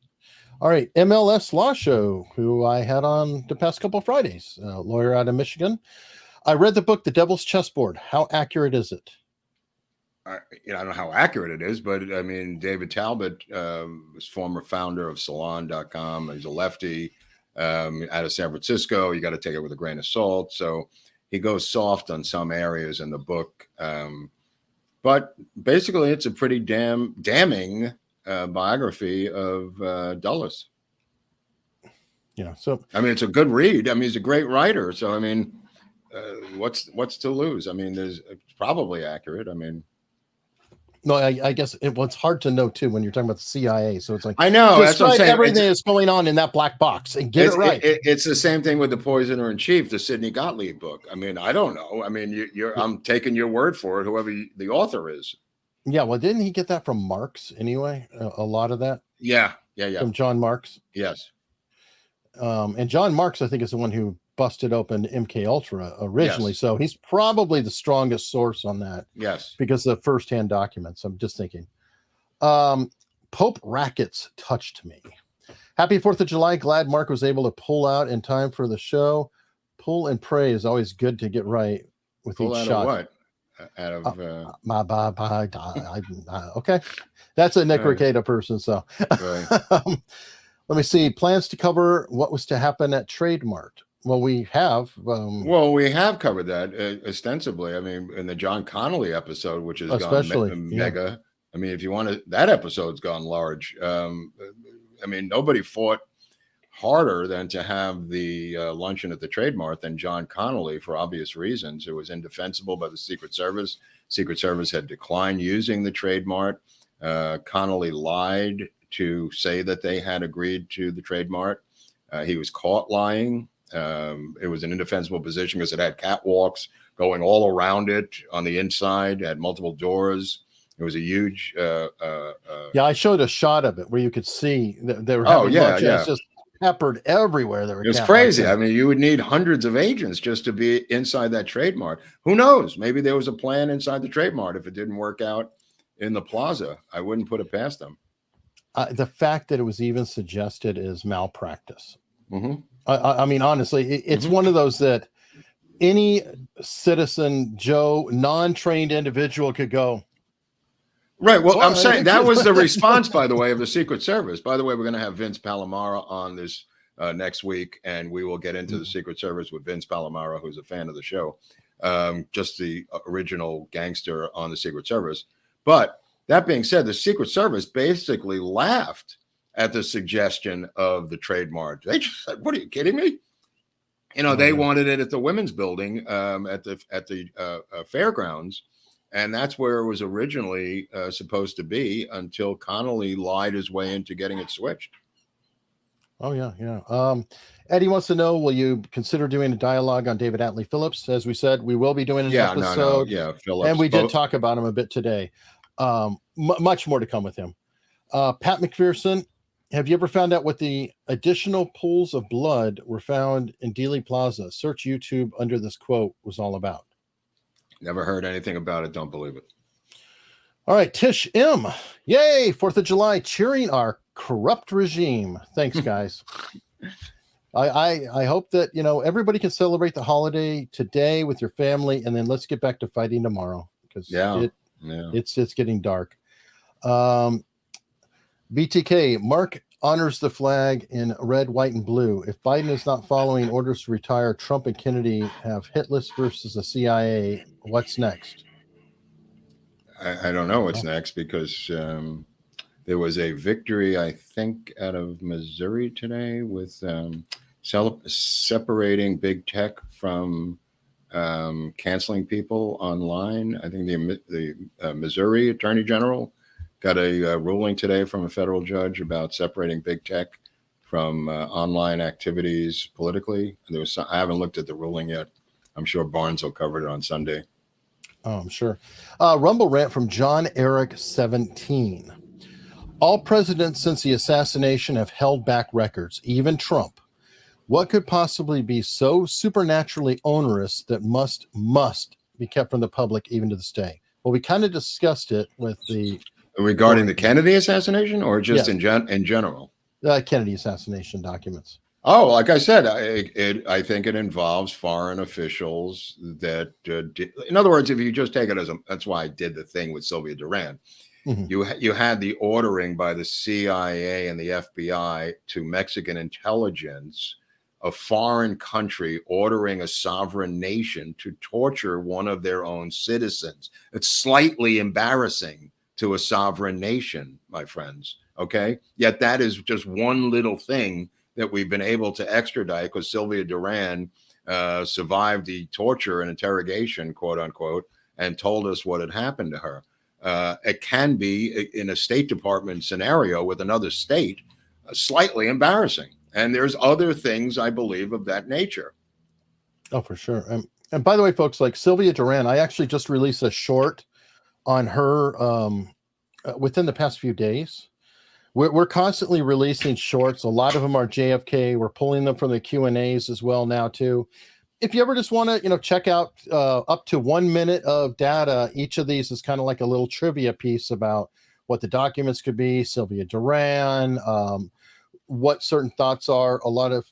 All right. MLS Law Show, who I had on the past couple of Fridays, lawyer out of Michigan. I read the book, The Devil's Chessboard. How accurate is it? I don't know how accurate it is, but I mean, David Talbot was former founder of Salon.com. He's a lefty out of San Francisco. You got to take it with a grain of salt. So he goes soft on some areas in the book. But basically, it's a pretty damning biography of Dulles. Yeah. So, I mean, it's a good read. I mean, he's a great writer. So, I mean, what's to lose? I mean, it's probably accurate. I mean, No, I guess it's hard to know too when you're talking about the CIA. So it's like, I know that's what I'm describe saying. everything that's going on in that black box and get it right. It's the same thing with the Poisoner in Chief, the Sidney Gottlieb book. I mean, I don't know. I mean, I'm taking your word for it, whoever the author is. Yeah, well, didn't he get that from Marx anyway? A lot of that. Yeah. From John Marx. Yes. And John Marx, I think, is the one who busted open MK Ultra originally. Yes. So he's probably the strongest source on that. Yes. Because of the firsthand documents. I'm just thinking. Pope Rackets touched me. Happy 4th of July. Glad Mark was able to pull out in time for the show. Pull and pray is always good to get right with Pull each out shot. Of what? Out of okay. That's a Nick Ricada person. So right. Let me see. Plans to cover what was to happen at Trademark. Well, we have. We have covered that ostensibly. I mean, in the John Connolly episode, which has gone mega. Yeah. I mean, if you want to, that episode's gone large. I mean, nobody fought harder than to have the luncheon at the Trademark than John Connolly for obvious reasons. It was indefensible by the Secret Service. Secret Service had declined using the Trademark. Connolly lied to say that they had agreed to the Trademark. He was caught lying. It was an indefensible position because it had catwalks going all around it on the inside, had multiple doors. It was a huge. Yeah, I showed a shot of it where you could see that they were having lunch. It's just peppered everywhere. It's crazy. I mean, you would need hundreds of agents just to be inside that Trademark. Who knows? Maybe there was a plan inside the Trademark. If it didn't work out in the plaza, I wouldn't put it past them. The fact that it was even suggested is malpractice. Mm-hmm. I mean, honestly, it's one of those that any citizen, Joe, non-trained individual could go. Right. Well, I'm saying that was the response, by the way, of the Secret Service. By the way, we're going to have Vince Palomaro on this next week, and we will get into the Secret Service with Vince Palomaro, who's a fan of the show, just the original gangster on the Secret Service. But that being said, the Secret Service basically laughed at the suggestion of the Trademark. They just said, "What are you kidding me?" You know, they wanted it at the Women's Building at the fairgrounds. And that's where it was originally supposed to be until Connolly lied his way into getting it switched. Oh, yeah. Eddie wants to know, will you consider doing a dialogue on David Atlee Phillips? As we said, we will be doing an episode. Yeah, Phillips. And we did talk about him a bit today. Much more to come with him. Pat McPherson, have you ever found out what the additional pools of blood were found in Dealey Plaza? Search YouTube under this quote was all about. Never heard anything about it. Don't believe it. All right. Tish M. Yay. 4th of July, cheering our corrupt regime. Thanks, guys. I hope that, you know, everybody can celebrate the holiday today with your family, and then let's get back to fighting tomorrow because it's getting dark. BTK, Mark honors the flag in red, white, and blue. If Biden is not following orders to retire, Trump and Kennedy have hit list versus the CIA. What's next? I don't know what's next because there was a victory, I think, out of Missouri today with separating big tech from canceling people online. I think the Missouri Attorney General got a ruling today from a federal judge about separating big tech from online activities politically. I haven't looked at the ruling yet. I'm sure Barnes will cover it on Sunday. Oh, I'm sure. Rumble rant from John Eric 17. All presidents since the assassination have held back records, even Trump. What could possibly be so supernaturally onerous that must be kept from the public even to this day? Well, we kind of discussed it with the... Regarding the Kennedy assassination or just in general? Kennedy assassination documents. Oh, like I said, I think it involves foreign officials that, in other words, if you just take it as that's why I did the thing with Sylvia Duran. Mm-hmm. You had the ordering by the CIA and the FBI to Mexican intelligence, a foreign country ordering a sovereign nation to torture one of their own citizens. It's slightly embarrassing to a sovereign nation, my friends. Okay. Yet that is just one little thing that we've been able to extradite because Sylvia Duran survived the torture and interrogation, quote unquote, and told us what had happened to her. it can be in a State Department scenario with another state slightly embarrassing. And there's other things, I believe, of that nature. Oh, for sure. And by the way, folks, like Sylvia Duran, I actually just released a short on her within the past few days. We're constantly releasing shorts. A lot of them are JFK. We're pulling them from the Q&As as well now too. If you ever just want to, check out up to 1 minute of data, each of these is kind of like a little trivia piece about what the documents could be, Sylvia Duran, what certain thoughts are, a lot of,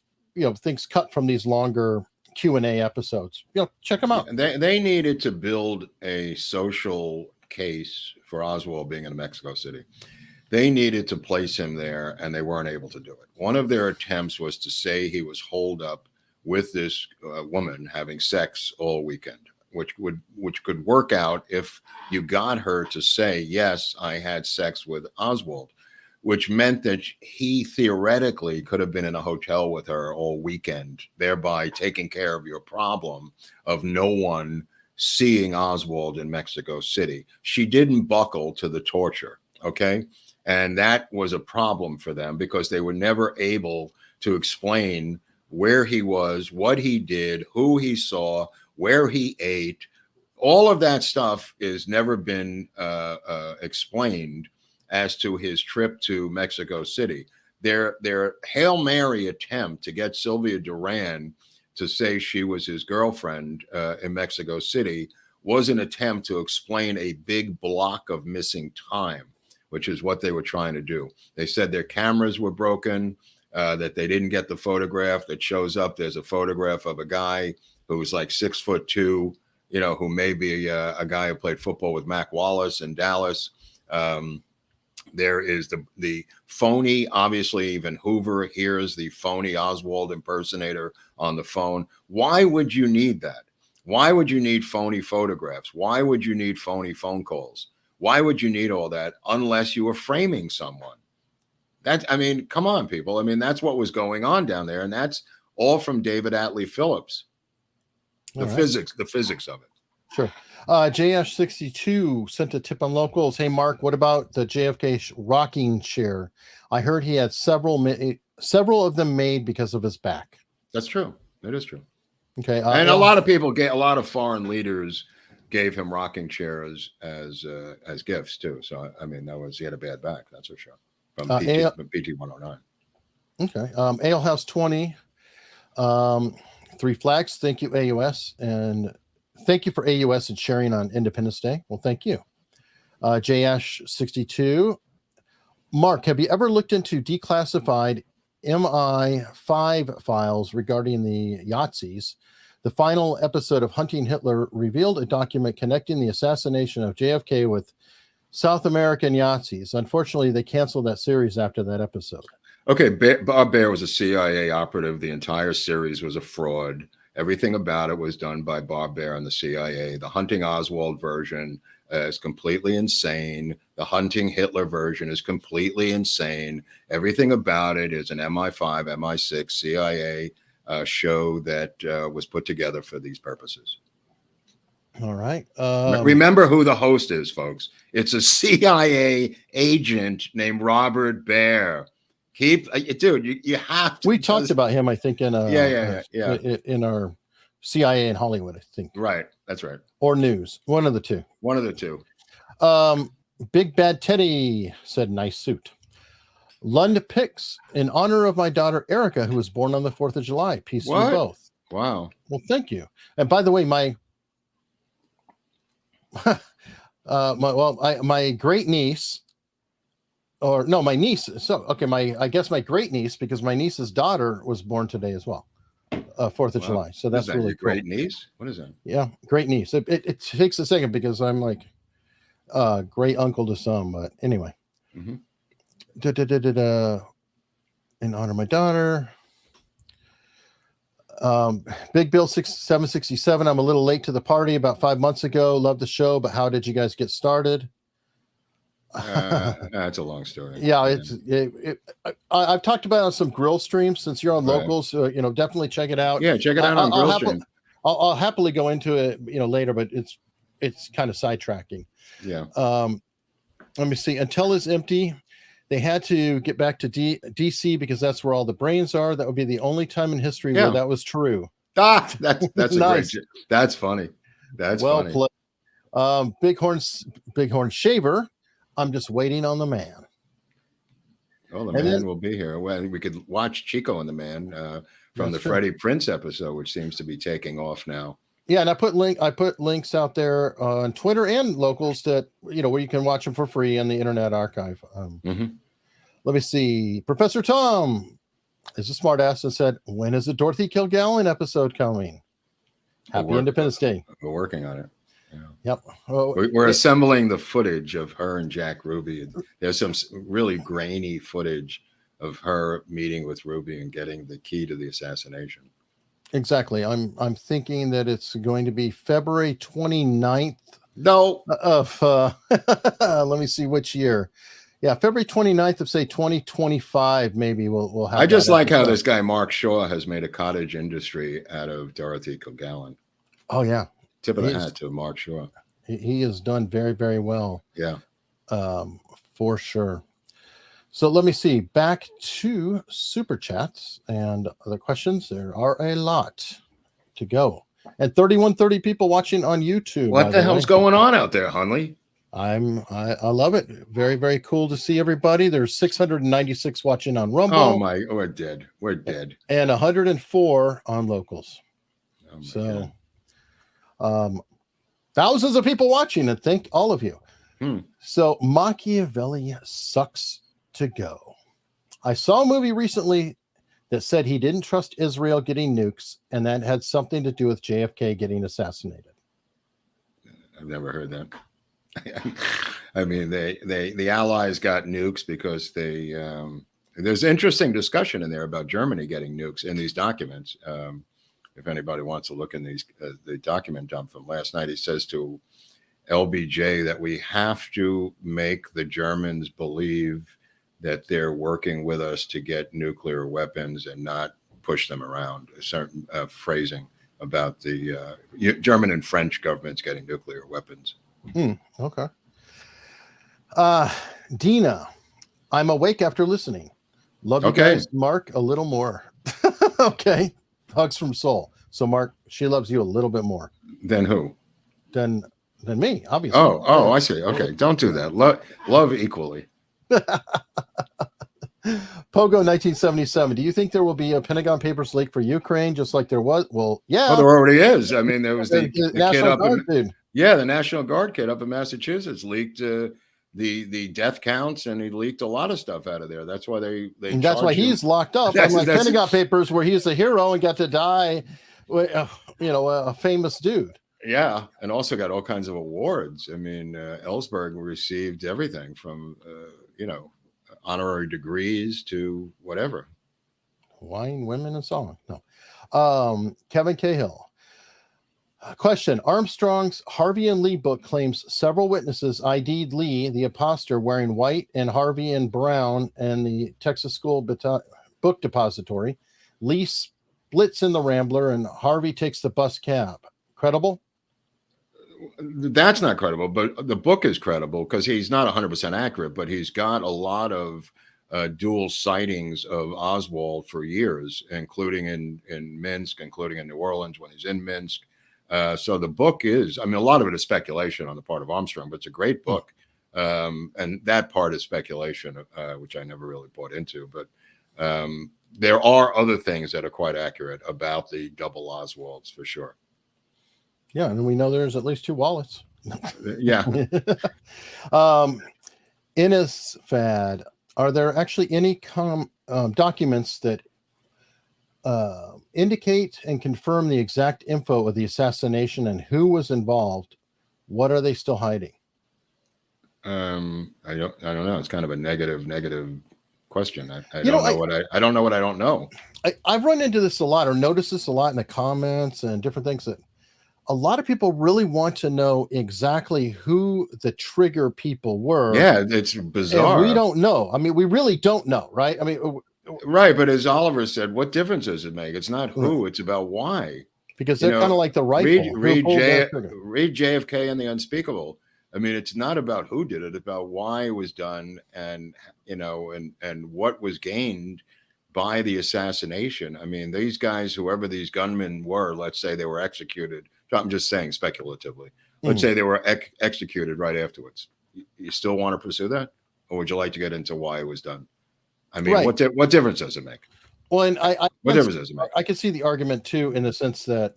things cut from these longer Q&A episodes. Check them out. They needed to build a social case for Oswald being in Mexico City. They needed to place him there, and they weren't able to do it. One of their attempts was to say he was holed up with this woman having sex all weekend, which could work out if you got her to say, yes, I had sex with Oswald, which meant that he theoretically could have been in a hotel with her all weekend, thereby taking care of your problem of no one seeing Oswald in Mexico City. She didn't buckle to the torture, okay? And that was a problem for them because they were never able to explain where he was, what he did, who he saw, where he ate. All of that stuff has never been explained as to his trip to Mexico City. Their Hail Mary attempt to get Sylvia Duran to say she was his girlfriend in Mexico City was an attempt to explain a big block of missing time, which is what they were trying to do. They said their cameras were broken, that they didn't get the photograph that shows up. There's a photograph of a guy who's like 6'2", who may be a guy who played football with Mac Wallace in Dallas. There is the phony, obviously even Hoover hears the phony Oswald impersonator on the phone. Why would you need that? Why would you need phony photographs? Why would you need phony phone calls? Why would you need all that unless you were framing someone? Come on, people. That's what was going on down there. And that's all from David Atlee Phillips. The physics of it. Sure. JF62 sent a tip on locals. Hey, Mark, what about the JFK rocking chair? I heard he had several of them made because of his back. That's true. That is true. Okay. And a lot of people a lot of foreign leaders gave him rocking chairs as gifts too. So he had a bad back, that's for sure. From PG 109. Okay. Ale House 20. 3 flags. Thank you, AUS, and thank you for AUS and sharing on Independence Day. Well, thank you. JAsh62. Mark, have you ever looked into declassified MI5 files regarding the Yahtzees? The final episode of Hunting Hitler revealed a document connecting the assassination of JFK with South American Yahtzees. Unfortunately, they canceled that series after that episode. Okay, Bob Baer was a CIA operative. The entire series was a fraud. Everything about it was done by Bob Baer and the CIA. The Hunting Oswald version is completely insane. The Hunting Hitler version is completely insane. Everything about it is an MI5, MI6, CIA show that was put together for these purposes. All right. Remember who the host is, folks. It's a CIA agent named Robert Baer. Dude, you have to. We talked about him, I think, in in our CIA in Hollywood, I think. Right. That's right. Or news. One of the two. Big Bad Teddy said, nice suit. Lund Picks, in honor of my daughter Erica, who was born on the 4th of July. Peace to you both. Wow. Well, thank you. And by the way, my my great niece, or no, my niece. So, okay, I guess my great niece, because my niece's daughter was born today as well, 4th of July. So that's really cool. Great niece? What is that? Yeah, great niece. It takes a second because I'm like great uncle to some, but anyway. Mm-hmm. In honor of my daughter. Big Bill 767. I'm a little late to the party about 5 months ago. Love the show, but how did you guys get started? That's a long story. Yeah, I've talked about it on some grill streams. Since you're on locals, definitely check it out. Yeah, check it out on grill stream. I'll happily go into it, later, but it's kind of sidetracking. Yeah. Let me see. Until it's empty, they had to get back to DC because that's where all the brains are. That would be the only time in history where that was true. That's a nice. great. That's funny. That's well funny. Played. Bighorn Shaver. I'm just waiting on the man. Oh, the man will be here. Well, we could watch Chico and the Man from the Freddie Prinze episode, which seems to be taking off now. Yeah, and I put links out there on Twitter and locals that where you can watch them for free on the Internet Archive. Let me see. Professor Tom is a smartass and said, "When is the Dorothy Kilgallen episode coming?" Happy Independence Day. We're working on it. Yeah. Yep. We're assembling the footage of her and Jack Ruby. There's some really grainy footage of her meeting with Ruby and getting the key to the assassination. Exactly. I'm thinking that it's going to be February 29th. No. Of let me see which year. Yeah, February 29th of say 2025. Maybe we'll have. I just like how this guy Mark Shaw has made a cottage industry out of Dorothy Kilgallen. Oh yeah. Tip of the hat to Mark Shaw. He has done very, very well. Yeah. For sure. So let me see. Back to super chats and other questions. There are a lot to go. And 3130 people watching on YouTube. What the hell's going on out there, Hunley? I love it. Very, very cool to see everybody. There's 696 watching on Rumble. Oh my, we're dead. We're dead. And 104 on locals. Oh so thousands of people watching, and thank all of you. So Machiavelli sucks to go. I saw a movie recently that said he didn't trust Israel getting nukes, and that had something to do with JFK getting assassinated. I've never heard that. I mean, the Allies got nukes because there's interesting discussion in there about Germany getting nukes in these documents. If anybody wants to look in these, the document dump from last night, he says to LBJ that we have to make the Germans believe that they're working with us to get nuclear weapons and not push them around. A certain phrasing about the German and French governments getting nuclear weapons. Okay. Dina, I'm awake after listening. Love you guys, Mark, a little more. Okay. Hugs from Soul. So Mark, she loves you a little bit more. Than who? Than me, obviously. Oh, I see. Okay. Don't do that. Love equally. Pogo 1977. Do you think there will be a Pentagon Papers leak for Ukraine just like there was? Well, yeah. Well, there already is. I mean, there was the kid up Guard, dude. Yeah, the National Guard kid up in Massachusetts leaked the death counts, and he leaked a lot of stuff out of there. That's why and that's why he's locked up. Unlike Pentagon Papers, where he's a hero and got to die, a famous dude. Yeah, and also got all kinds of awards. I mean, Ellsberg received everything from honorary degrees to whatever. Wine, women, and song. No. Kevin Cahill. Question. Armstrong's Harvey and Lee book claims several witnesses ID'd Lee, the imposter, wearing white, and Harvey in brown, and the Texas School Book Depository. Lee splits in the Rambler, and Harvey takes the bus cab. Credible? That's not credible, but the book is credible because he's not 100% accurate, but he's got a lot of dual sightings of Oswald for years, including in Minsk, including in New Orleans when he's in Minsk. So the book is, I mean, a lot of it is speculation on the part of Armstrong, but it's a great book. And that part is speculation, which I never really bought into. But there are other things that are quite accurate about the double Oswalds for sure. Yeah, and we know there's at least two wallets. Yeah. Innisfad, are there actually any documents that indicate and confirm the exact info of the assassination and who was involved? What are they still hiding? I don't know. It's kind of a negative question. I don't know what I don't know what I don't know. I've run into this a lot, or noticed this a lot in the comments and different things, that a lot of people really want to know exactly who the trigger people were. Yeah, it's bizarre. And we don't know. I mean, we really don't know, right? I mean, right. But as Oliver said, what difference does it make? It's not who, it's about why because they're kind of like the rifle. Read JFK and the Unspeakable. I mean, it's not about who did it, it's about why it was done, and and what was gained by the assassination. I mean, these guys, whoever these gunmen were, let's say they were executed. I'm just saying speculatively. Let's say they were executed right afterwards. You still want to pursue that, or would you like to get into why it was done? I mean, what difference does it make? Well, and what difference does it make? I can see the argument too, in the sense that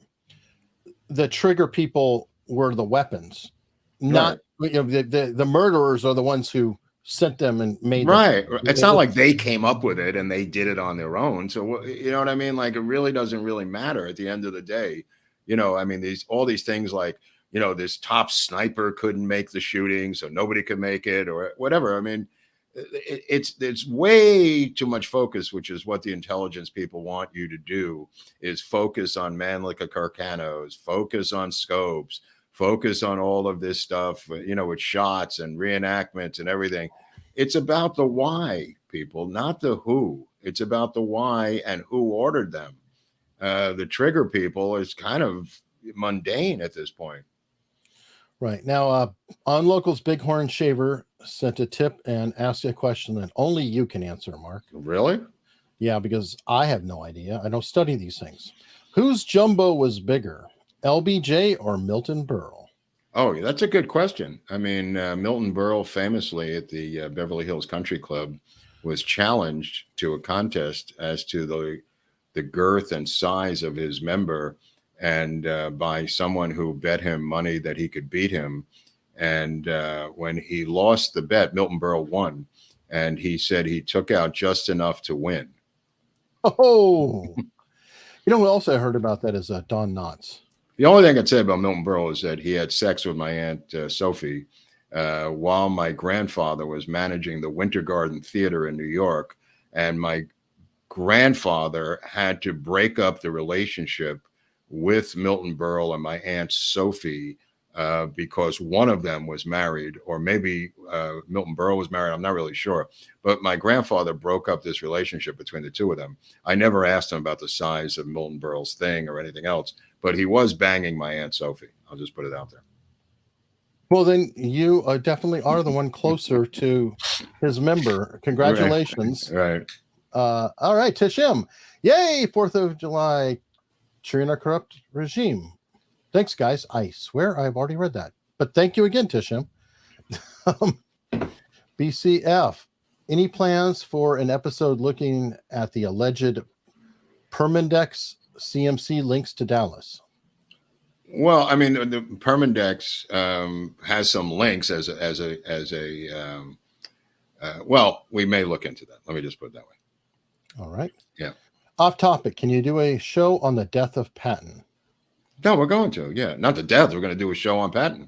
the trigger people were the weapons, not the murderers are the ones who sent them and made them. It's not like they came up with it and they did it on their own. So you know what I mean? Like, it really doesn't really matter at the end of the day. I mean, all these things like, this top sniper couldn't make the shooting, so nobody could make it, or whatever. I mean, it's way too much focus, which is what the intelligence people want you to do, is focus on Mannlicher Carcanos, focus on scopes, focus on all of this stuff, with shots and reenactments and everything. It's about the why, people, not the who. It's about the why and who ordered them. The trigger people is kind of mundane at this point. Right. Now, On Local's Bighorn Shaver sent a tip and asked a question that only you can answer, Mark. Really? Yeah, because I have no idea. I don't study these things. Whose jumbo was bigger, LBJ or Milton Berle? Oh, that's a good question. I mean, Milton Berle famously at the Beverly Hills Country Club was challenged to a contest as to the girth and size of his member, and by someone who bet him money that he could beat him. And when he lost the bet, Milton Berle won, and he said he took out just enough to win. Oh, who else I heard about that is Don Knotts. The only thing I'd say about Milton Berle is that he had sex with my Aunt Sophie while my grandfather was managing the Winter Garden Theater in New York, and my grandfather had to break up the relationship with Milton Berle and my Aunt Sophie because one of them was married, or maybe Milton Berle was married. I'm not really sure. But my grandfather broke up this relationship between the two of them. I never asked him about the size of Milton Berle's thing or anything else, but he was banging my Aunt Sophie. I'll just put it out there. Well, then you definitely are the one closer to his member. Congratulations. Right. All right, Tishim. Yay, 4th of July. Cheering our corrupt regime. Thanks, guys. I swear I've already read that. But thank you again, Tishim. BCF. Any plans for an episode looking at the alleged Permindex CMC links to Dallas? Well, I mean, the Permindex has some links well, we may look into that. Let me just put it that way. All right. Yeah. Off topic. Can you do a show on the death of Patton? No, we're going to. Yeah. Not the death. We're going to do a show on Patton. I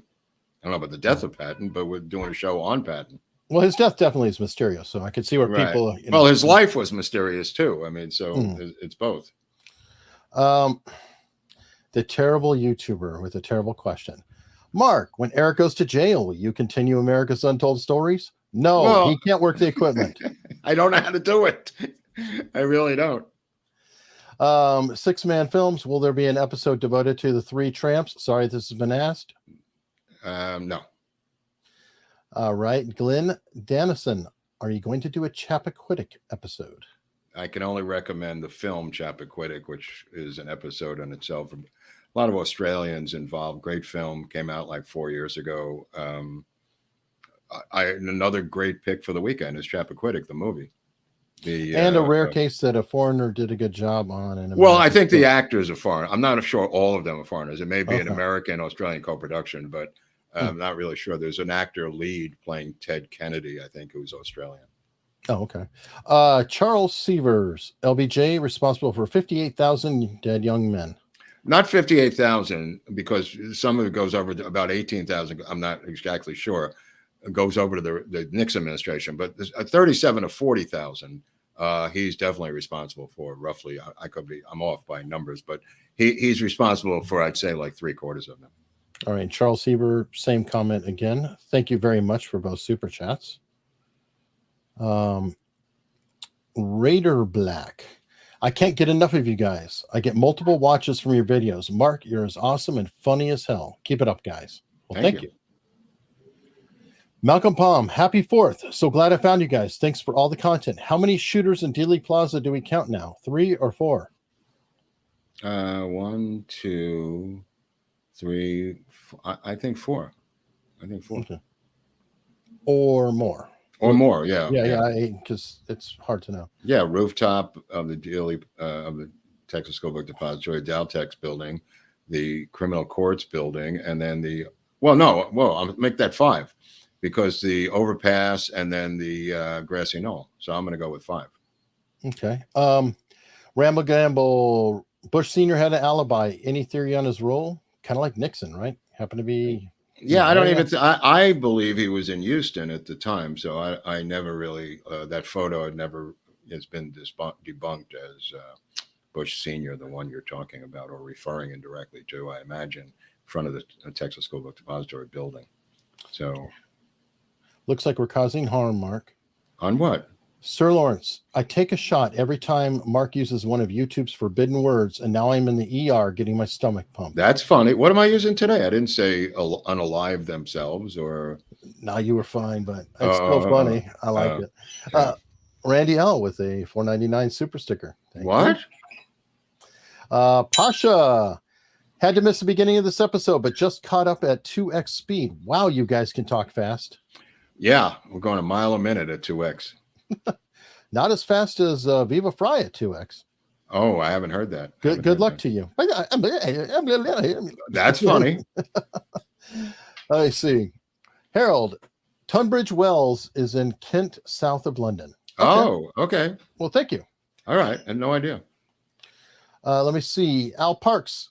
don't know about the death of Patton, but we're doing a show on Patton. Well, his death definitely is mysterious. So I could see where people. Well, his life was mysterious too. I mean, so it's both. The terrible YouTuber with a terrible question. Mark, when Eric goes to jail, will you continue America's Untold Stories? No, he can't work the equipment. I don't know how to do it. I really don't. 6-Man Films, will there be an episode devoted to the 3 tramps? Sorry, this has been asked. No. All right. Glenn Dannison, are you going to do a Chappaquiddick episode? I can only recommend the film Chappaquiddick, which is an episode in itself. A lot of Australians involved. Great film. Came out like 4 years ago. Another great pick for the weekend is Chappaquiddick, the movie. And a rare case that a foreigner did a good job on. Well, I think the actors are foreign. I'm not sure all of them are foreigners. It may be an American-Australian co-production, but I'm not really sure. There's an actor lead playing Ted Kennedy, I think, who's Australian. Oh, okay. Charles Sievers, LBJ, responsible for 58,000 dead young men. Not 58,000, because some of it goes over to about 18,000. I'm not exactly sure. It goes over to the Nixon administration, but 37 to 40,000. He's definitely responsible for roughly. I'm off by numbers, but he's responsible for, I'd say, like 3/4 of them. All right, Charles Sieber, same comment again. Thank you very much for both super chats. Raider Black. I can't get enough of you guys. I get multiple watches from your videos. Mark, you're as awesome and funny as hell. Keep it up, guys. Well, thank you. Malcolm Palm, happy 4th. So glad I found you guys. Thanks for all the content. How many shooters in Dealey Plaza do we count now? 3 or 4? 1, 2, 3. I think 4. I think 4. Okay. Or more. Or more, yeah. Yeah, because it's hard to know. Yeah, rooftop of the Dealey of the Texas School Book Depository, Daltex building, the criminal courts building, and then I'll make that 5 because the overpass and then the grassy knoll. So I'm going to go with 5. Okay. Ramble Gamble, Bush Sr. had an alibi. Any theory on his role? Kind of like Nixon, right? Happened to be. Yeah, I don't even. I believe he was in Houston at the time, so I never really that photo has been debunked as Bush Sr., the one you're talking about or referring indirectly to. I imagine in front of the Texas School Book Depository building. So, looks like we're causing harm, Mark. On what? Sir Lawrence, I take a shot every time Mark uses one of YouTube's forbidden words, and now I'm in the ER getting my stomach pumped. That's funny. What am I using today? I didn't say unalive themselves or. No, you were fine, but it's still funny. I like it. Yeah. Randy L with a $4.99 super sticker. Thank what? You. Pasha had to miss the beginning of this episode, but just caught up at 2x speed. Wow, you guys can talk fast. Yeah, we're going a mile a minute at 2x. Not as fast as Viva Fry at 2x. Oh, I haven't heard that. Good luck to you. That's funny. I see. Harold, Tunbridge Wells is in Kent, south of London. Okay. Oh, okay. Well, thank you. All right. I had no idea. Let me see. Al Parks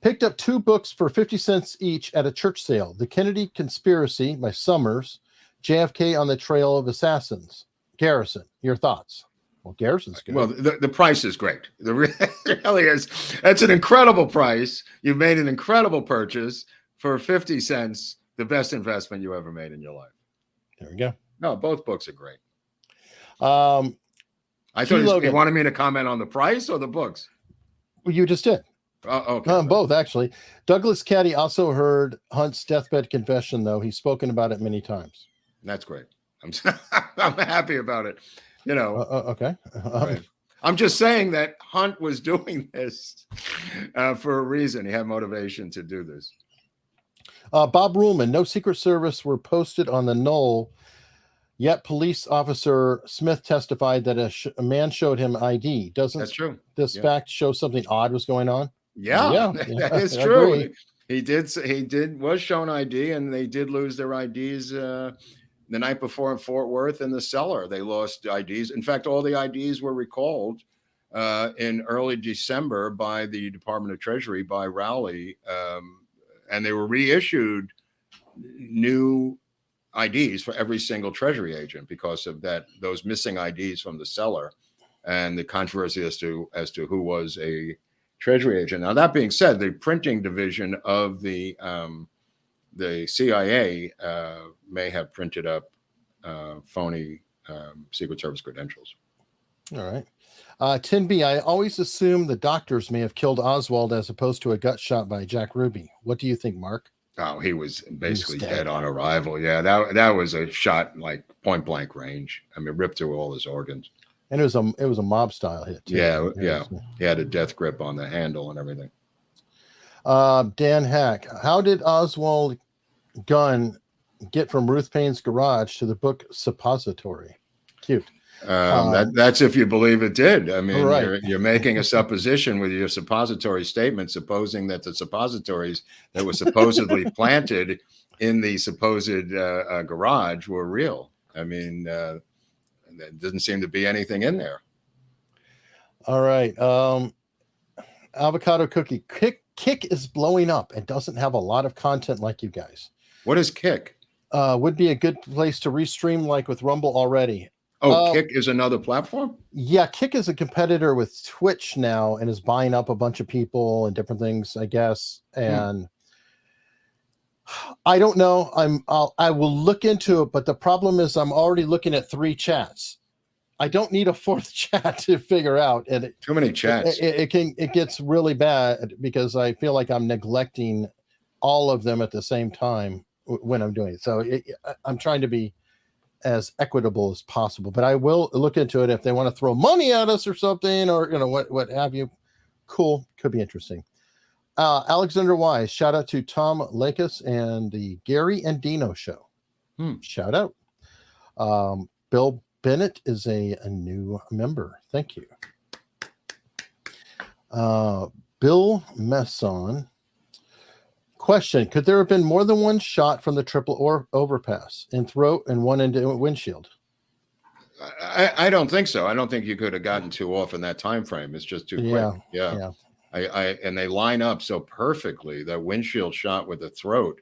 picked up 2 books for 50 cents each at a church sale. The Kennedy Conspiracy by Summers, JFK on the Trail of Assassins. Garrison, your thoughts? Well, Garrison's good. Well, the price is great. It really is. That's an incredible price. You've made an incredible purchase for 50 cents, the best investment you ever made in your life. There we go. No, both books are great. I thought you wanted me to comment on the price or the books. Well, you just did. Okay. Both, actually. Douglas Caddy also heard Hunt's deathbed confession, though. He's spoken about it many times. That's great. I'm happy about it. Okay. Right. I'm just saying that Hunt was doing this for a reason. He had motivation to do this. Bob Ruhlman, no Secret Service were posted on the knoll, yet police officer Smith testified that a man showed him ID. That's true. This fact show something odd was going on? Yeah. That is true. He was shown ID, and they did lose their IDs the night before in Fort Worth in the cellar. They lost IDs. In fact, all the IDs were recalled in early December by the Department of Treasury, by Rowley, and they were reissued new IDs for every single Treasury agent because of those missing IDs from the cellar and the controversy as to who was a Treasury agent. Now, that being said, the printing division of the CIA may have printed up phony Secret Service credentials. All right. Tin B, I always assume the doctors may have killed Oswald as opposed to a gut shot by Jack Ruby. What do you think, Mark? Oh, he was basically dead on arrival. Yeah, that was a shot like point blank range. I mean, ripped through all his organs. And it was a mob style hit too. Yeah. He had a death grip on the handle and everything. Dan Hack, how did Oswald gun get from Ruth Payne's garage to the book Suppository? Cute. That's if you believe it did. I mean, right. You're making a supposition with your suppository statement, supposing that the suppositories that were supposedly planted in the supposed garage were real. I mean, there doesn't seem to be anything in there. All right. Avocado Cookie. Kick is blowing up and doesn't have a lot of content like you guys. What is Kick? Would be a good place to restream like with Rumble already. Oh, Kick is another platform? Yeah, Kick is a competitor with Twitch now and is buying up a bunch of people and different things, I guess. And I don't know. I will look into it, but the problem is I'm already looking at 3 chats. I don't need a fourth chat to figure out, and Too many chats. it gets really bad because I feel like I'm neglecting all of them at the same time when I'm doing it. So I'm trying to be as equitable as possible, but I will look into it if they want to throw money at us or something, or what have you. Cool, could be interesting. Alexander Wise, shout out to Tom Lakis and the Gary and Dino show. Shout out. Bill Bennett is a new member. Thank you. Bill Messon. Question: could there have been more than one shot from the triple overpass in throat and one into windshield? I don't think so. I don't think you could have gotten two off in that time frame. It's just too quick. Yeah. And they line up so perfectly, that windshield shot with the throat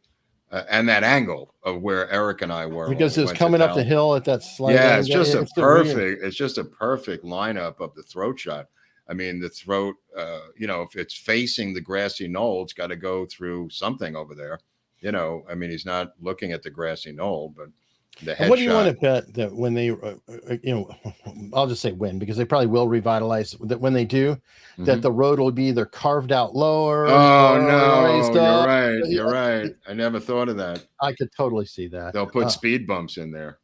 and that angle of where Eric and I were, because it's coming up the hill at that slight angle. It's just it's just a perfect lineup of the throat shot. I mean, the throat, if it's facing the grassy knoll, it's got to go through something over there. I mean, he's not looking at the grassy knoll, but the headshot. What do you want to bet that when they, I'll just say when, because they probably will revitalize that when they do, that the road will be either carved out lower. Oh, no, you're right. You're right. I never thought of that. I could totally see that. They'll put speed bumps in there.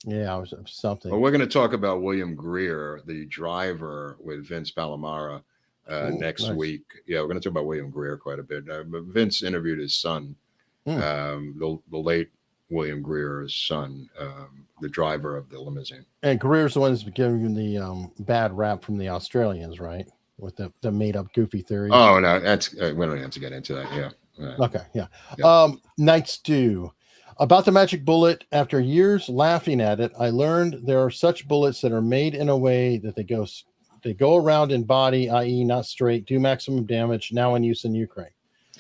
Yeah, something. Well, we're going to talk about William Greer, the driver, with Vince Palomara next week. Yeah, we're going to talk about William Greer quite a bit. Vince interviewed his son, the late William Greer's son, the driver of the limousine. And Greer's the one who's giving the bad rap from the Australians, right? With the made-up goofy theory. Oh, no, that's we don't have to get into that. Yeah. Okay, yeah. Night Stew. About the magic bullet, after years laughing at it, I learned there are such bullets that are made in a way that they go around in body, i.e. not straight, do maximum damage, now in use in Ukraine.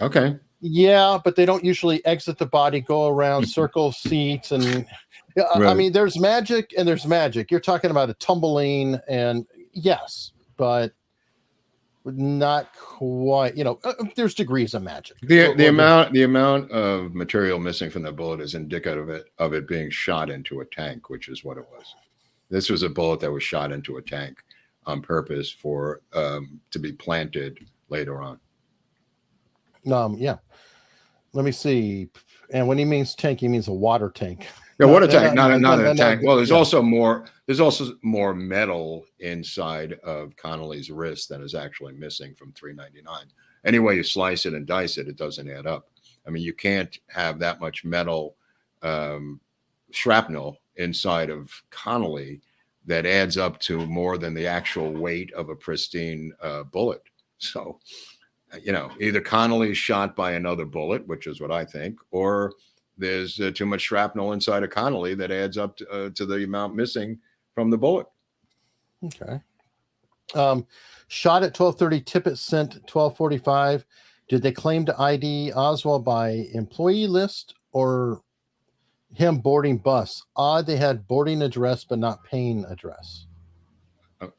Okay. Yeah, but they don't usually exit the body, go around, circle seats, and right. I mean, there's magic and there's magic. You're talking about a tumbling, and yes, but not quite. There's degrees of magic. The amount of material missing from the bullet is indicative of it being shot into a tank, which is what it was. This was a bullet that was shot into a tank on purpose for to be planted later on. Yeah. Let me see. And when he means tank, he means a water tank. Yeah, water tank, not a tank. Well, there's also more metal inside of Connolly's wrist than is actually missing from 399. Any way you slice it and dice it, it doesn't add up. I mean, you can't have that much metal shrapnel inside of Connolly that adds up to more than the actual weight of a pristine bullet. So, either Connolly's shot by another bullet, which is what I think, or there's too much shrapnel inside of Connolly that adds up to the amount missing from the bullet. Okay. Shot at 12:30, Tippett sent 12:45. Did they claim to ID Oswald by employee list or him boarding bus? Odd they had boarding address but not paying address.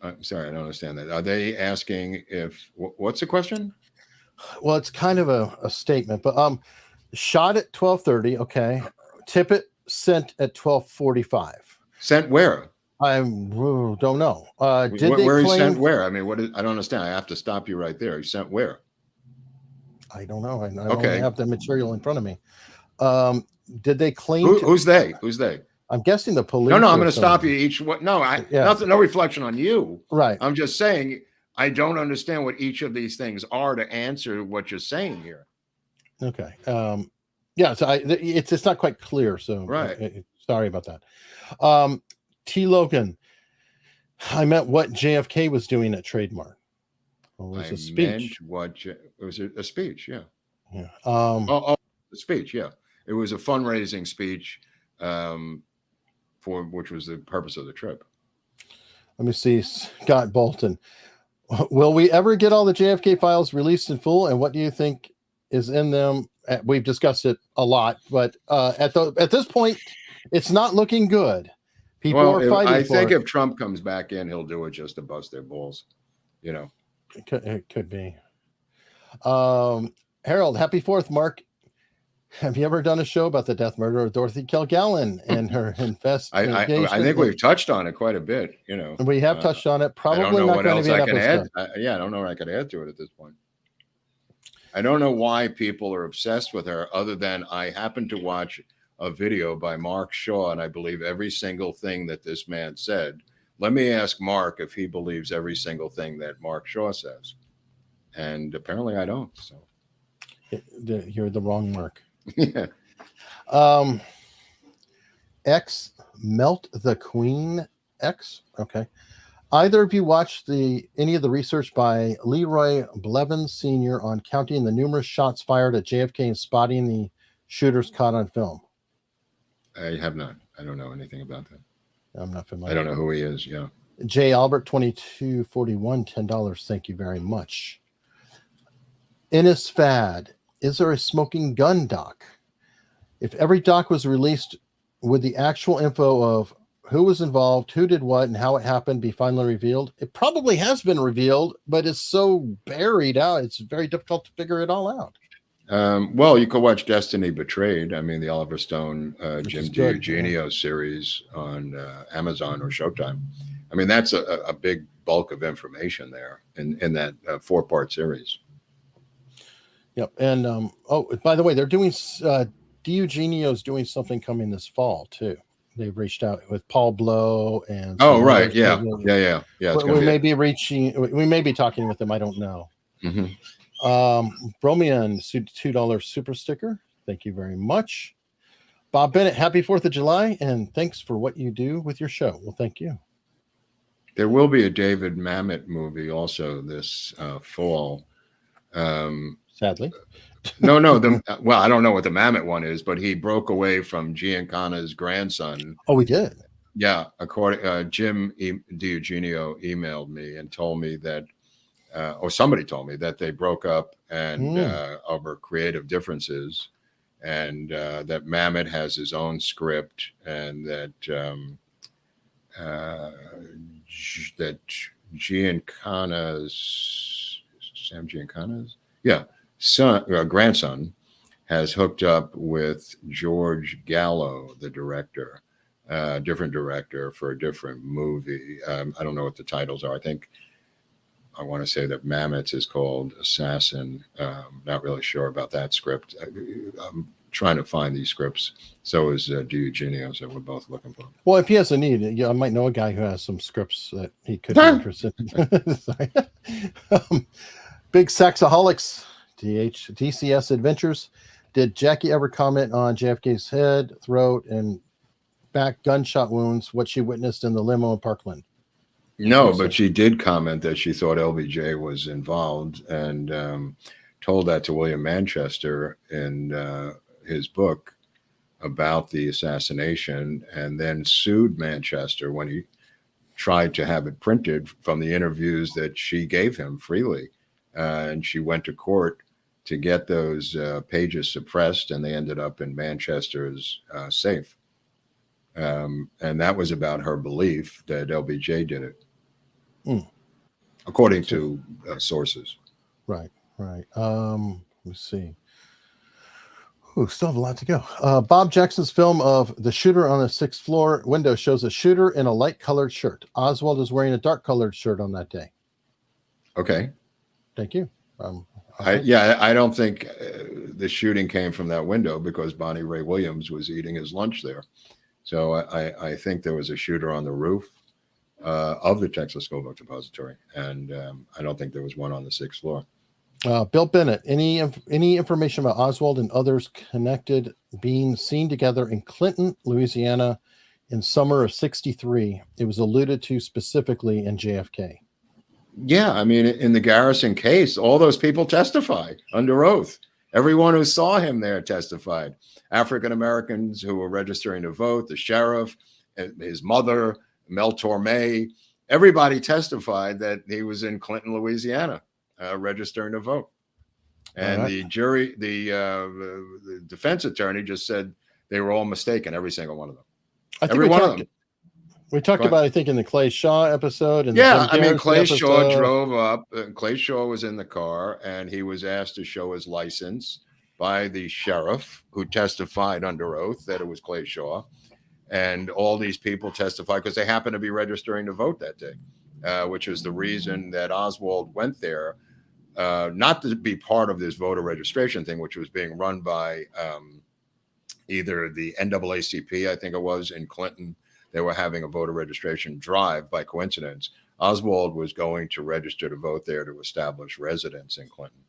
I'm sorry, I don't understand that. Are they asking what's the question? Well, it's kind of a statement, but shot at 12:30. Okay. Tippett sent at 12:45. Sent where? I don't know. Where he sent where? I mean, I don't understand. I have to stop you right there. He sent where? I don't know. I don't have the material in front of me. Did they claim? Who's they? Who's they? I'm guessing the police. No, I'm going to stop you. No reflection on you. Right. I'm just saying I don't understand what each of these things are to answer what you're saying here. Okay. Yeah. So it's not quite clear. So right. Sorry about that. T. Logan. I meant what JFK was doing at Trademark. Well, it was a speech. Was it a speech? Yeah. Yeah. A speech. Yeah. It was a fundraising speech. For which was the purpose of the trip. Let me see. Scott Bolton. Will we ever get all the JFK files released in full? And what do you think is in them? We've discussed it a lot, but at this point, it's not looking good. People are fighting for it. I think if Trump comes back in, he'll do it just to bust their balls. It could be. Harold, happy 4th, Mark. Have you ever done a show about the death murder of Dorothy Kilgallen and her I think we've touched on it quite a bit. We have touched on it. I Probably don't know not what going to else be an I can episode. add. I don't know what I could add to it at this point. I don't know why people are obsessed with her, other than I happened to watch a video by Mark Shaw, and I believe every single thing that this man said. Let me ask Mark if he believes every single thing that Mark Shaw says. And apparently I don't. So You're the wrong Mark. yeah. X Melt the Queen X. Okay. Either of you watched any of the research by Leroy Blevins Sr. on counting the numerous shots fired at JFK and spotting the shooters caught on film? I have not. I don't know anything about that. I'm not familiar. I don't know who he is. Yeah. J. Albert 2241, $10. Thank you very much. Innis Fad. Is there a smoking gun doc? If every doc was released with the actual info of who was involved, who did what, and how it happened be finally revealed, it probably has been revealed, but it's so buried out, it's very difficult to figure it all out. Well, you could watch Destiny Betrayed. I mean, the Oliver Stone, Jim DiEugenio series on Amazon or Showtime. I mean, that's a big bulk of information there in that 4-part series. Yep. And, by the way, they're doing, DiEugenio's doing something coming this fall, too. They've reached out with Paul Blow and. Oh, right. Yeah. We may be talking with them. I don't know. Mm-hmm. Bromian, $2 super sticker. Thank you very much. Bob Bennett, happy 4th of July, and thanks for what you do with your show. Well, thank you. There will be a David Mamet movie also this fall. Sadly. No. Well, I don't know what the Mamet one is, but he broke away from Giancana's grandson. Oh, we did? Yeah. Jim DiEugenio emailed me and told me that, or somebody told me that they broke up and over creative differences, and that Mamet has his own script, and that that Sam Giancana's grandson has hooked up with George Gallo, the director, different director for a different movie. I don't know what the titles are. I want to say that Mamet's is called Assassin. Not really sure about that script. I'm trying to find these scripts. So is DiEugenio, so we're both looking for them. Well, if he has a need, I might know a guy who has some scripts that he could be interested in. Sorry. Big Saxaholics, DCS Adventures. Did Jackie ever comment on JFK's head, throat, and back gunshot wounds, what she witnessed in the limo in Parkland? No, but she did comment that she thought LBJ was involved, and told that to William Manchester in his book about the assassination, and then sued Manchester when he tried to have it printed from the interviews that she gave him freely. And she went to court to get those pages suppressed, and they ended up in Manchester's safe. And that was about her belief that LBJ did it, according to sources. Right. Let's see. Still have a lot to go. Bob Jackson's film of the shooter on the 6th floor window shows a shooter in a light-colored shirt. Oswald is wearing a dark-colored shirt on that day. Okay. Thank you. I don't think the shooting came from that window, because Bonnie Ray Williams was eating his lunch there. So I think there was a shooter on the roof of the Texas School Book Depository, and I don't think there was one on the 6th floor. Bill Bennett, any information about Oswald and others connected being seen together in Clinton, Louisiana in summer of '63? It was alluded to specifically in JFK. Yeah, I mean, in the Garrison case, all those people testify under oath. Everyone who saw him there testified. African Americans who were registering to vote, the sheriff, his mother, Mel Torme, everybody testified that he was in Clinton, Louisiana, registering to vote. And the jury, the defense attorney just said they were all mistaken, every single one of them. Every one of them. We talked about, I think, in the Clay Shaw episode. And Clay Shaw drove up. Clay Shaw was in the car, and he was asked to show his license. by the sheriff who testified under oath that it was Clay Shaw. And all these people testified because they happened to be registering to vote that day, which was the reason that Oswald went there, not to be part of this voter registration thing, which was being run by either the NAACP, I think it was, in Clinton. They were having a voter registration drive by coincidence. Oswald was going to register to vote there to establish residence in Clinton.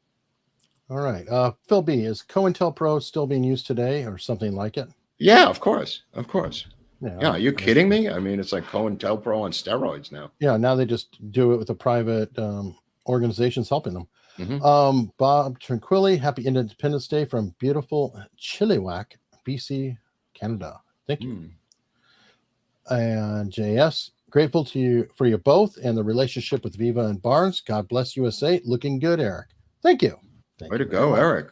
All right. Phil B, is COINTELPRO still being used today or something like it? Yeah, of course. Of course. Yeah. Are you Yeah. kidding me? I mean, it's like COINTELPRO on steroids now. Yeah. Now they just do it with the private organizations helping them. Mm-hmm. Bob Tranquilli, happy Independence Day from beautiful Chilliwack, BC, Canada. Thank you. And JS, grateful to you for you both and the relationship with Viva and Barnes. God bless USA. Looking good, Eric. Thank you. Way to go, Eric.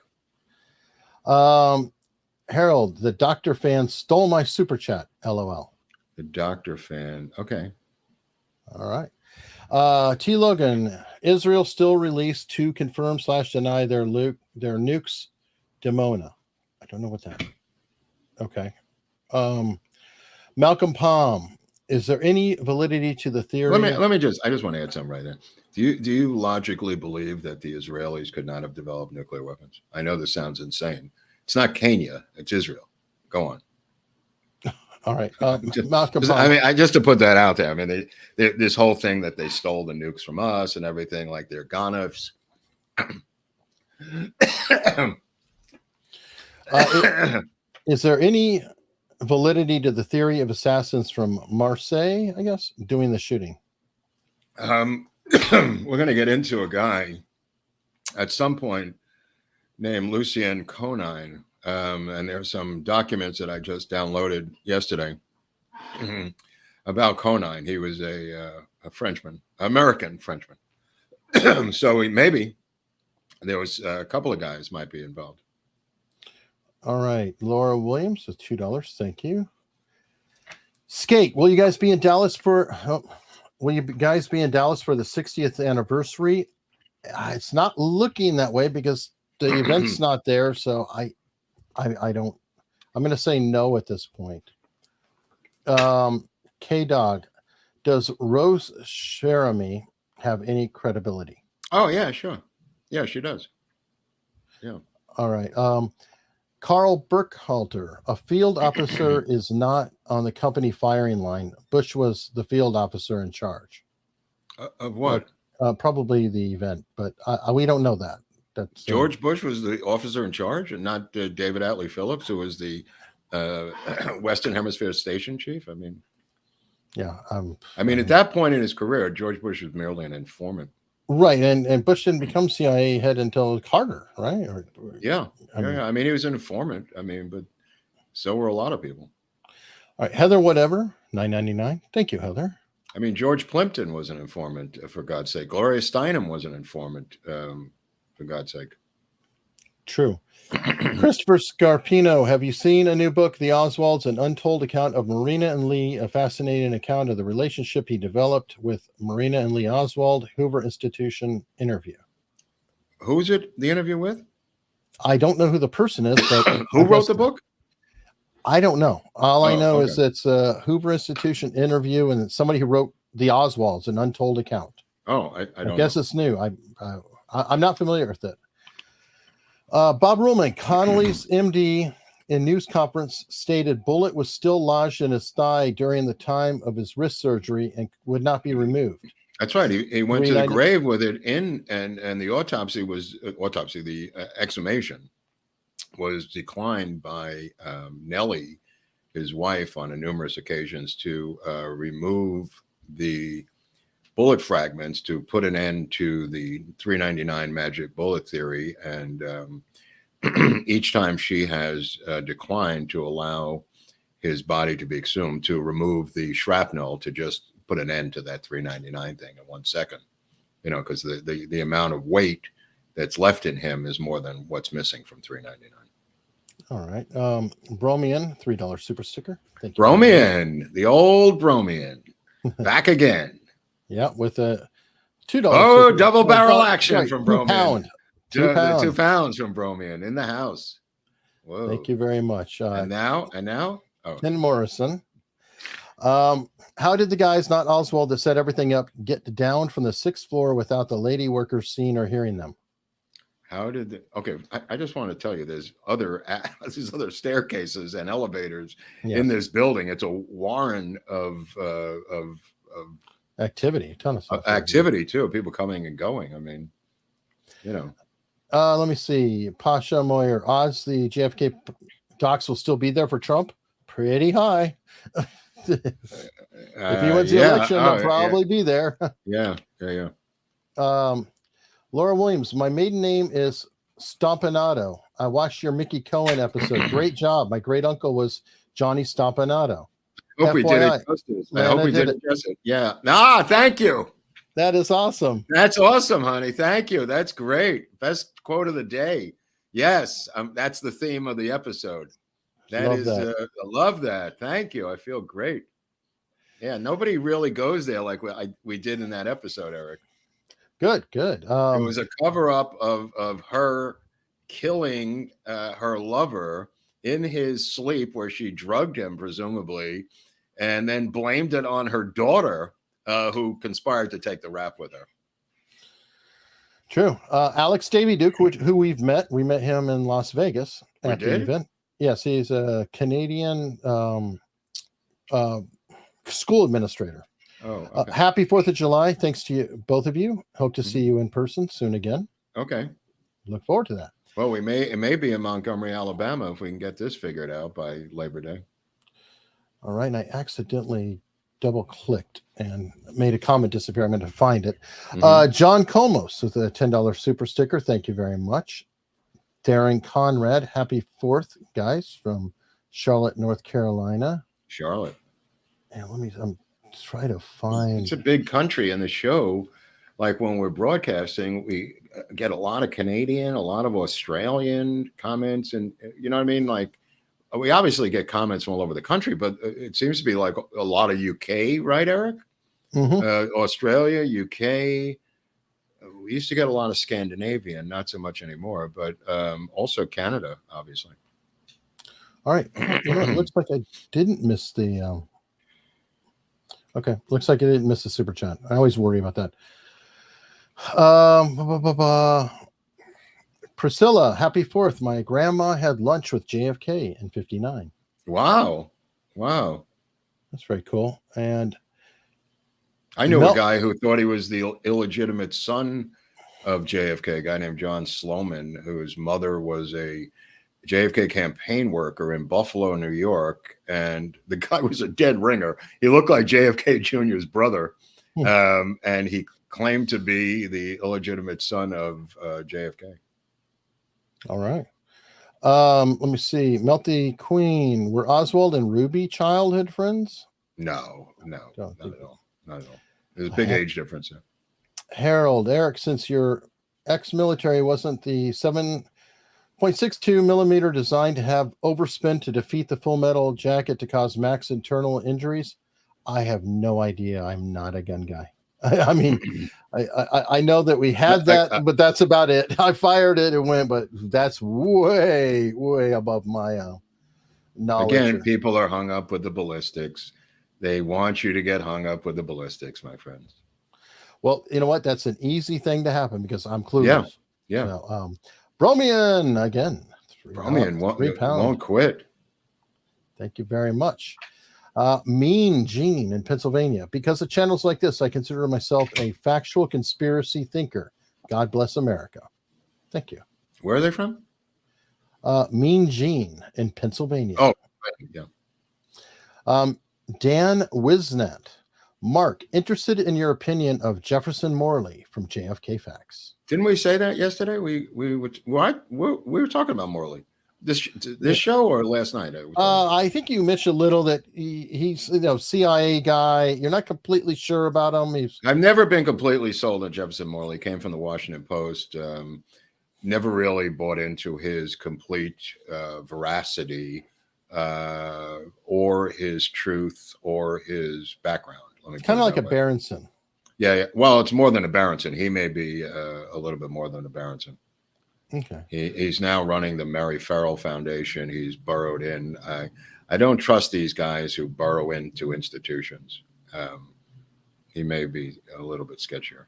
Harold, the Doctor fan stole my super chat. LOL. The Doctor fan. Okay. All right. T. Logan, Israel still released to confirm / deny their nukes Demona. I don't know what that is. Okay. Malcolm Palm, is there any validity to the theory? I just want to add something right there. Do you logically believe that the Israelis could not have developed nuclear weapons? I know this sounds insane. It's not Kenya, it's Israel. Go on. All right. Malcolm Palm. I mean, just to put that out there. I mean, this whole thing that they stole the nukes from us and everything, like they're gonna. Is there any validity to the theory of assassins from Marseille, I guess, doing the shooting? We're going to get into a guy at some point named Lucien Conine, and there's some documents that I just downloaded yesterday about Conine. He was a Frenchman, American Frenchman. So maybe there was a couple of guys might be involved. All right. Laura Williams with $2. Thank you. Skate, will you guys be in Dallas for the 60th anniversary? It's not looking that way because the event's not there. So I don't, I'm going to say no at this point. K-Dog, does Rose Sheramy have any credibility? Oh, yeah, sure. Yeah, she does. Yeah. All right. Carl Burkhalter, a field officer is not on the company firing line. Bush was the field officer in charge. Of what? Probably the event, but we don't know that. That's George Bush was the officer in charge and not David Atlee Phillips, who was the Western Hemisphere station chief. I mean, yeah. At that point in his career, George Bush was merely an informant. Right, and Bush didn't become CIA head until Carter, right? Yeah. I mean, he was an informant. I mean, but so were a lot of people. All right, Heather, whatever, $9.99. Thank you, Heather. I mean, George Plimpton was an informant, for God's sake. Gloria Steinem was an informant, for God's sake. True. Christopher Scarpino, have you seen a new book, The Oswalds, an untold account of Marina and Lee, a fascinating account of the relationship he developed with Marina and Lee Oswald, Hoover Institution interview? Who's it, the interview with? I don't know who the person is, but who wrote the book? I don't know. All I know is it's a Hoover Institution interview and it's somebody who wrote The Oswalds, an untold account. Oh, I don't guess know. It's new. I'm not familiar with it. Bob Ruhlman, Connolly's MD in news conference stated bullet was still lodged in his thigh during the time of his wrist surgery and would not be removed. That's right. He went to the grave with it in, and the the exhumation was declined by Nellie, his wife, on numerous occasions to remove the bullet fragments to put an end to the 399 magic bullet theory. And each time she has declined to allow his body to be exhumed, to remove the shrapnel, to just put an end to that 399 thing in 1 second, because the amount of weight that's left in him is more than what's missing from 399. All right. Bromian, $3 super sticker. Thank you. Bromian, the old Bromian, back again. Yeah, with a $2. Oh, double barrel action from Bromian. 2 pounds. 2 pounds from Bromian in the house. Whoa. Thank you very much. And now? Oh. Ken Morrison. How did the guys, not Oswald, that set everything up, get down from the 6th floor without the lady workers seeing or hearing them? How did okay? I just want to tell you, there's these other staircases and elevators in this building. It's a warren of activity, a ton of stuff. Activity too. People coming and going. I mean, you know. Let me see. Pasha Moyer, odds the JFK docs will still be there for Trump? Pretty high. If he wins the election, they'll probably be there. Yeah. Laura Williams, my maiden name is Stompanato. I watched your Mickey Cohen episode. Great job. My great uncle was Johnny Stompanato. I hope we did it justice. I hope we did it justice. Yeah. Thank you. That is awesome. That's awesome, honey. Thank you. That's great. Best quote of the day. Yes. That's the theme of the episode. I love that. Thank you. I feel great. Yeah. Nobody really goes there like we did in that episode, Eric. Good. It was a cover-up of her killing her lover in his sleep, where she drugged him, presumably, and then blamed it on her daughter, who conspired to take the rap with her. True. Alex Davy Duke, who we met him in Las Vegas at the event. Yes, he's a Canadian school administrator. Oh, okay. Happy 4th of July. Thanks to you, both of you. Hope to see you in person soon again. Okay. Look forward to that. Well, it may be in Montgomery, Alabama, if we can get this figured out by Labor Day. All right. And I accidentally double-clicked and made a comment disappear. I'm going to find it. John Comos with a $10 super sticker. Thank you very much. Darren Conrad. Happy 4th, guys, from Charlotte, North Carolina. Charlotte. And I'm try to find. It's a big country, and the show, like when we're broadcasting, we get a lot of Canadian, a lot of Australian comments, and you know what I mean? Like, we obviously get comments from all over the country, but it seems to be like a lot of UK, right, Eric? Australia, UK. We used to get a lot of Scandinavian, not so much anymore, but also Canada, obviously. All right. It looks like I didn't miss the. Okay, looks like I didn't miss the super chat. I always worry about that. Priscilla, happy 4th. My grandma had lunch with JFK in 59. Wow. That's very cool. And I knew a guy who thought he was the illegitimate son of JFK, a guy named John Sloman, whose mother was a JFK campaign worker in Buffalo, New York, and the guy was a dead ringer. He looked like JFK Jr.'s brother, and he claimed to be the illegitimate son of JFK. All right. Let me see. Melty Queen, were Oswald and Ruby childhood friends? No, not at all. There's a big age difference there. Harold, Eric, since your ex-military, wasn't the 7.62 millimeter designed to have overspin to defeat the full metal jacket to cause max internal injuries? I have no idea. I'm not a gun guy. I mean, I know that we had that, but that's about it. I fired it and went, but that's way above my knowledge. Again, people are hung up with the ballistics. They want you to get hung up with the ballistics, my friends. Well, you know what? That's an easy thing to happen because I'm clueless. Yeah. So, Bromian again. Bromian won't quit. Thank you very much. Mean Gene in Pennsylvania. Because of channels like this, I consider myself a factual conspiracy thinker. God bless America. Thank you. Where are they from? Mean Gene in Pennsylvania. Oh, yeah. Dan Wisnat. Mark, interested in your opinion of Jefferson Morley from JFK Facts. Didn't we say that yesterday? We were talking about Morley. This show or last night? I think you mentioned a little that he's CIA guy. You're not completely sure about him. I've never been completely sold on Jefferson Morley. Came from the Washington Post. Never really bought into his complete veracity or his truth or his background. Kind of like a Berenson. Yeah. Well, it's more than a Berenson. He may be a little bit more than a Berenson. Okay. He's now running the Mary Farrell Foundation. He's burrowed in. I don't trust these guys who burrow into institutions. He may be a little bit sketchier.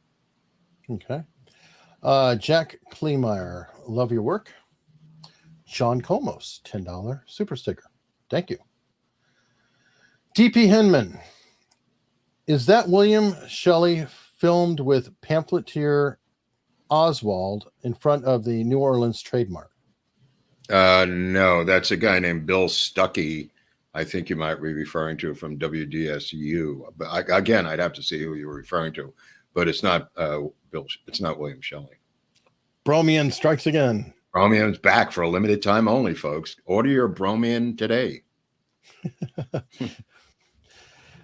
Okay. Jack Kleemeyer, love your work. Sean Comos, $10 super sticker. Thank you. DP Hinman, is that William Shelley filmed with pamphleteer Oswald in front of the New Orleans trademark? No, that's a guy named Bill Stuckey. I think you might be referring to from WDSU. But again, I'd have to see who you're referring to. But it's not Bill. It's not William Shelley. Bromian strikes again. Bromian's back for a limited time only, folks. Order your Bromian today.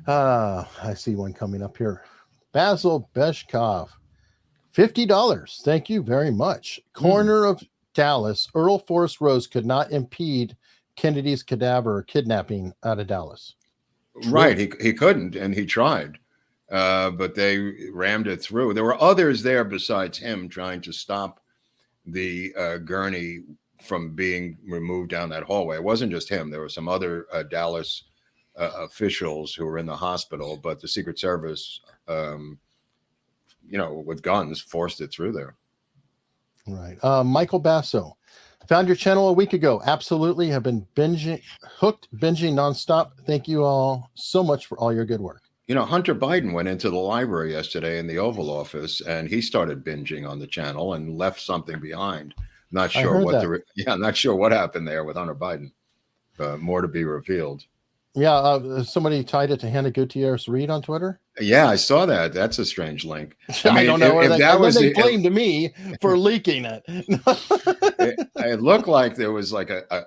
I see one coming up here. Basil Beshkov, $50. Thank you very much. Corner of Dallas, Earl Forrest Rose could not impede Kennedy's cadaver kidnapping out of Dallas. True. Right. He couldn't, and he tried. But they rammed it through. There were others there besides him trying to stop the gurney from being removed down that hallway. It wasn't just him. There were some other Dallas officials who were in the hospital, but the Secret Service, with guns, forced it through there. Right. Michael Basso, found your channel a week ago. Absolutely. Have been binging nonstop. Thank you all so much for all your good work. Hunter Biden went into the library yesterday in the Oval Office, and he started binging on the channel and left something behind. Not sure not sure what happened there with Hunter Biden. More to be revealed. Yeah, somebody tied it to Hannah Gutierrez Reed on Twitter. Yeah, I saw that. That's a strange link. I don't know. They blamed me for leaking it. It looked like there was like I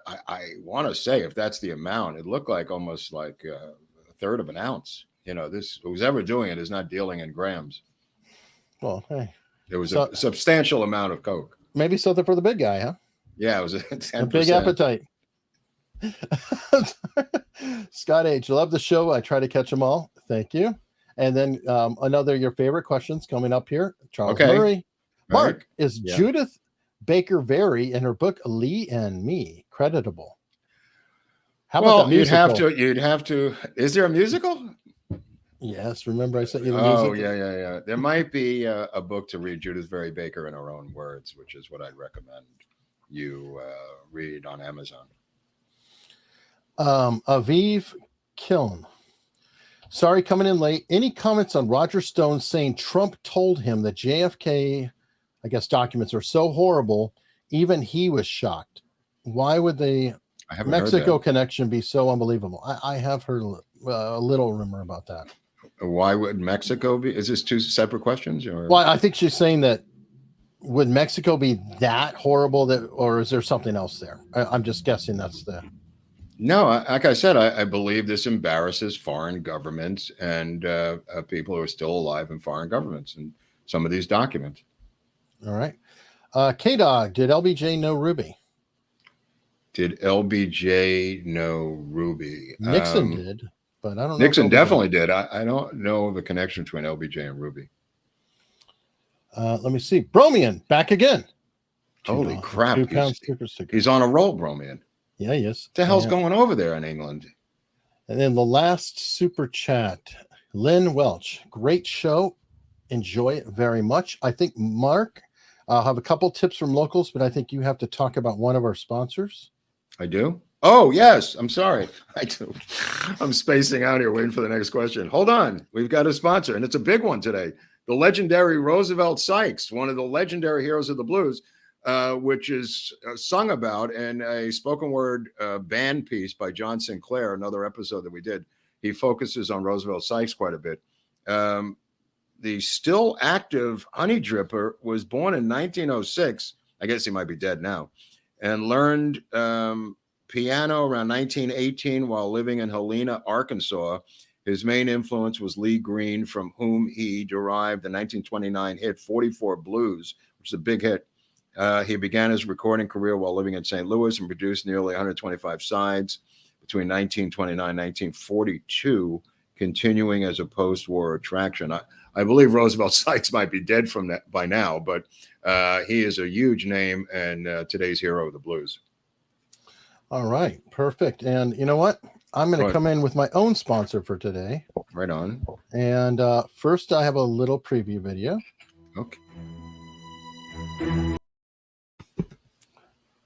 want to say, if that's the amount, it looked like almost like a third of an ounce. This who's ever doing it is not dealing in grams. Well, hey, it was a substantial amount of coke. Maybe something for the big guy, huh? Yeah, it was 10%. A big appetite. Scott H, love the show. I try to catch them all. Thank you. And then another your favorite questions coming up here. Charles Murray. Mark, is Judith Baker Very in her book Lee and Me creditable? How about that musical? You'd have to. Is there a musical? Yes. Remember I sent you the music? Oh, yeah. There might be a book to read, Judith Very Baker in her own words, which is what I'd recommend you read on Amazon. Aviv Kiln. Sorry, coming in late. Any comments on Roger Stone saying Trump told him that JFK, documents are so horrible, even he was shocked? Why would the Mexico connection be so unbelievable? I have heard a little rumor about that. Why would Mexico be? Is this two separate questions? Or? Well, I think she's saying that would Mexico be that horrible or is there something else there? I'm just guessing that's the. No, like I said, I believe this embarrasses foreign governments and people who are still alive in foreign governments and some of these documents. All right. K-Dog, did LBJ know Ruby? Did LBJ know Ruby? Nixon did, but I don't know. Nixon definitely did. I don't know the connection between LBJ and Ruby. Let me see. Bromian, back again. Holy crap. £2 he's on a roll, Bromian. Yeah, he is. What the hell's going over there in England? And then the last super chat, Lynn Welch. Great show. Enjoy it very much. I think, Mark, I'll have a couple tips from locals, but I think you have to talk about one of our sponsors. I do? Oh, yes. I'm sorry. I do. I'm spacing out here waiting for the next question. Hold on. We've got a sponsor, and it's a big one today. The legendary Roosevelt Sykes, one of the legendary heroes of the blues. Which is sung about in a spoken word band piece by John Sinclair, another episode that we did. He focuses on Roosevelt Sykes quite a bit. The still active Honey Dripper was born in 1906. I guess he might be dead now. And learned piano around 1918 while living in Helena, Arkansas. His main influence was Lee Green, from whom he derived the 1929 hit 44 Blues, which is a big hit. He began his recording career while living in St. Louis and produced nearly 125 sides between 1929 and 1942, continuing as a post-war attraction. I believe Roosevelt Sykes might be dead from that by now, but he is a huge name and today's hero of the blues. All right, perfect. And you know what? I'm going to come in with my own sponsor for today. Right on. And first, I have a little preview video. Okay.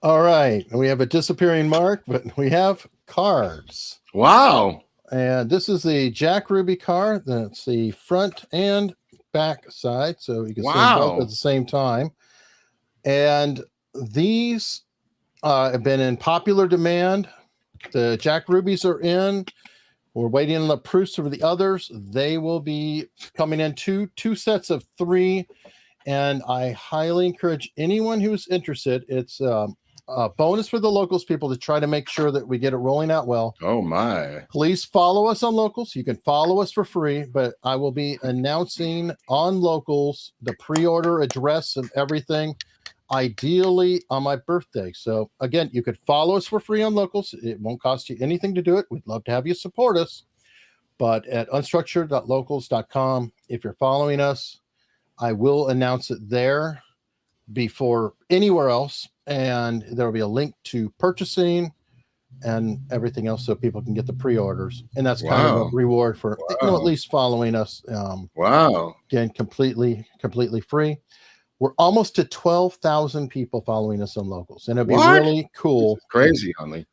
All right, we have a disappearing Mark, but we have cards. Wow. And this is the Jack Ruby card. That's the front and back side, so you can see them both at the same time. And these have been in popular demand. The Jack Rubies are in. We're waiting on the proofs for the others. They will be coming in two sets of 3. And I highly encourage anyone who's interested. It's a bonus for the Locals people to try to make sure that we get it rolling out well. Oh, my. Please follow us on Locals. You can follow us for free, but I will be announcing on Locals the pre-order address and everything, ideally on my birthday. So again, you could follow us for free on Locals. It won't cost you anything to do it. We'd love to have you support us. But at unstructured.locals.com, if you're following us, I will announce it there before anywhere else. And there will be a link to purchasing and everything else so people can get the pre-orders. And that's kind of a reward for at least following us. Again, completely free. We're almost to 12,000 people following us on Locals, and it'd be really cool. Crazy, honey.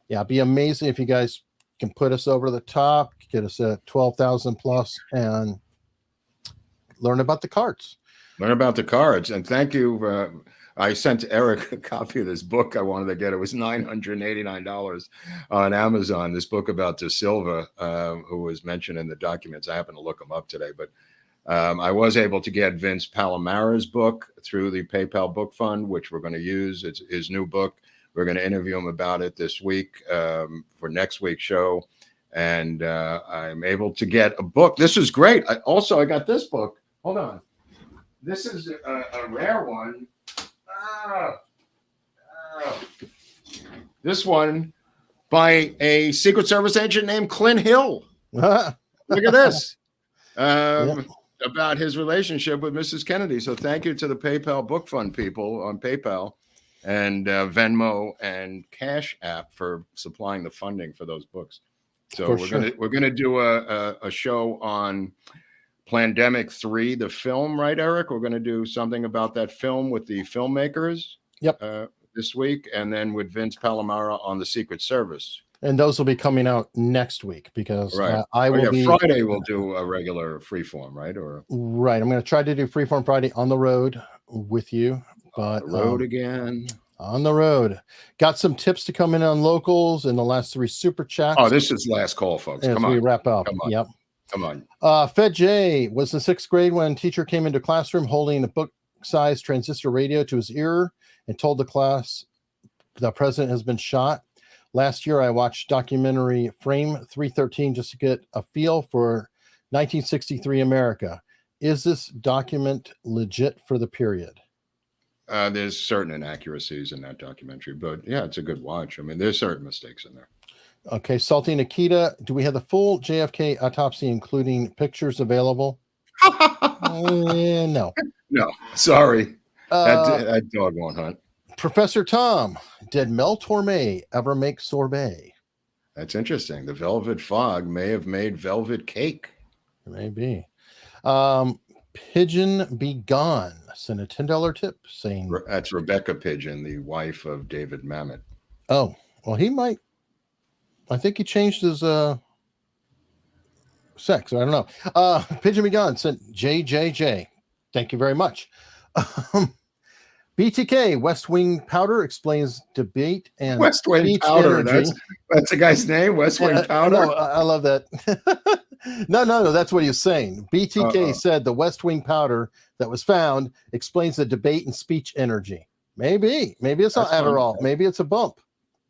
Yeah, it'd be amazing if you guys can put us over the top, get us at 12,000 plus, and learn about the cards. Learn about the cards, and thank you. I sent Eric a copy of this book I wanted to get. It was $989 on Amazon. This book about De Silva, who was mentioned in the documents. I happened to look him up today, but I was able to get Vince Palomara's book through the PayPal Book Fund, which we're going to use. It's his new book. We're going to interview him about it this week for next week's show. And I'm able to get a book. This is great. I got this book. Hold on. This is a rare one. This one by a Secret Service agent named Clint Hill. Look at this. About his relationship with Mrs. Kennedy. So thank you to the PayPal Book Fund people on PayPal and Venmo and Cash App for supplying the funding for those books. So we're gonna do a show on Plandemic 3, the film, right, Eric? We're gonna do something about that film with the filmmakers. Yep. This week, and then with Vince Palomara on the Secret Service. And those will be coming out next week because I will be Friday. We'll do a regular freeform, right? Or right. I'm going to try to do freeform Friday on the road with you, but on the road again. On the road. Got some tips to come in on Locals in the last 3 super chats. Oh, this is last call, folks. Come on. We wrap up. Come on. Yep. Come on. Fed J was in 6th grade when teacher came into classroom holding a book-sized transistor radio to his ear and told the class the president has been shot. Last year, I watched documentary Frame 313 just to get a feel for 1963 America. Is this document legit for the period? There's certain inaccuracies in that documentary, but yeah, it's a good watch. I mean, there's certain mistakes in there. Okay, Salty Nikita, do we have the full JFK autopsy, including pictures available? No. No, sorry. That dog won't hunt. Professor Tom, did Mel Torme ever make sorbet? That's interesting. The velvet fog may have made velvet cake. Maybe. Pigeon Be Gone sent a $10 tip saying that's Rebecca Pigeon, the wife of David Mamet. Oh, well, he might. I think he changed his sex. I don't know. Pigeon Be Gone sent JJJ. Thank you very much. BTK, West Wing Powder explains debate and West Wing Powder. That's a guy's name, West Wing Powder. No, I love that. No, that's what he's saying. BTK said the West Wing powder that was found explains the debate and speech energy. Maybe it's not Adderall. Maybe it's a bump.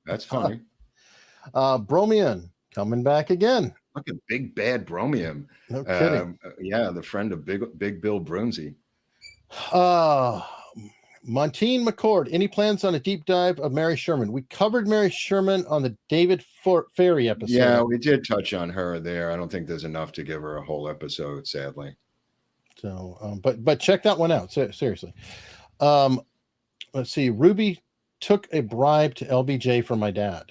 That's funny. Bromian coming back again. Look at Big Bad Bromium. No kidding. Yeah, the friend of Big Bill Brunzi. Montine McCord, any plans on a deep dive of Mary Sherman? We covered Mary Sherman on the David Ferry episode. Yeah, we did touch on her there. I don't think there's enough to give her a whole episode, sadly. So, but check that one out. Seriously. Let's see. Ruby took a bribe to LBJ from my dad,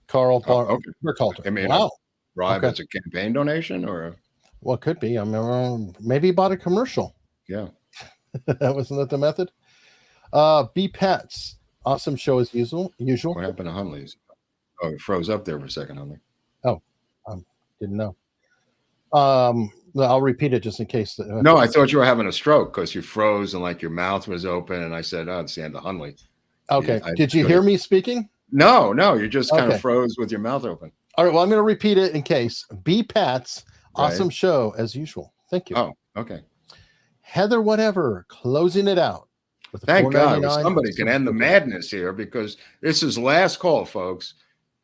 Carl Okay. Burkhalter. I mean, Wow. a bribe Okay. as a campaign donation, or Well, it could be. I mean, maybe he bought a commercial. yeah. Wasn't that the method? B Pets. Awesome show as usual. What happened to Hunley's? Oh, it froze up there for a second, Hunley. Oh, didn't know. I'll repeat it just in case. No, I thought you were having a stroke because you froze and like your mouth was open, and I said, "Oh, it's the end of Hunley." Okay. Did you hear me speaking? No, you just kind of froze with your mouth open. All right. Well, I'm going to repeat it in case. B Pats. Awesome Right. show as usual. Thank you. Oh, okay. Heather, whatever, closing it out. With Thank God $4.99 somebody can end the madness here, because this is last call, folks.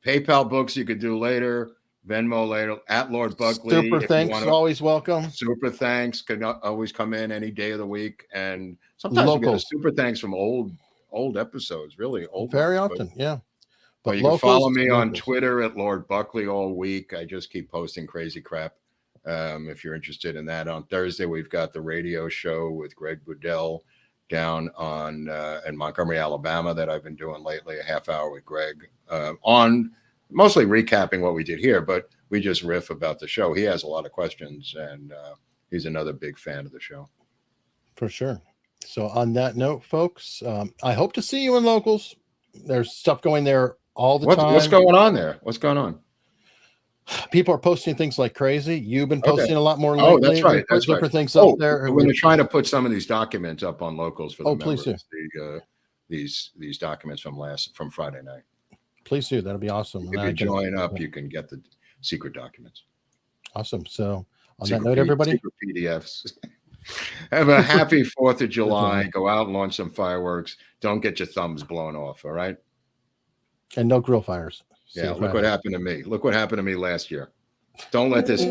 PayPal books you could do later, Venmo later, at Lord Buckley. Super thanks, always welcome. Super thanks can always come in any day of the week, and sometimes we get a super thanks from old episodes, really old. Very often, yeah. But you can follow me on Twitter at Lord Buckley all week. I just keep posting crazy crap. If you're interested in that, on Thursday we've got the radio show with Greg Boudel down on in Montgomery, Alabama, that I've been doing lately, a half hour with Greg on mostly recapping what we did here, but we just riff about the show. He has a lot of questions, and he's another big fan of the show. For sure. So on that note, folks, I hope to see you in Locals. There's stuff going there all the time. What's going on there? What's going on? People are posting things like crazy. You've been posting a lot more lately. Oh, that's right. That's different things up there. We're trying to put some of these documents up on Locals for the members. Please do. These documents from Friday night. Please do. That'll be awesome. If you join up, you can get the secret documents. Awesome. So on that note, everybody, secret PDFs. Have a happy 4th of July. Go out and launch some fireworks. Don't get your thumbs blown off. All right. And no grill fires. Yeah. Look what happened to me. Look what happened to me last year. Don't let this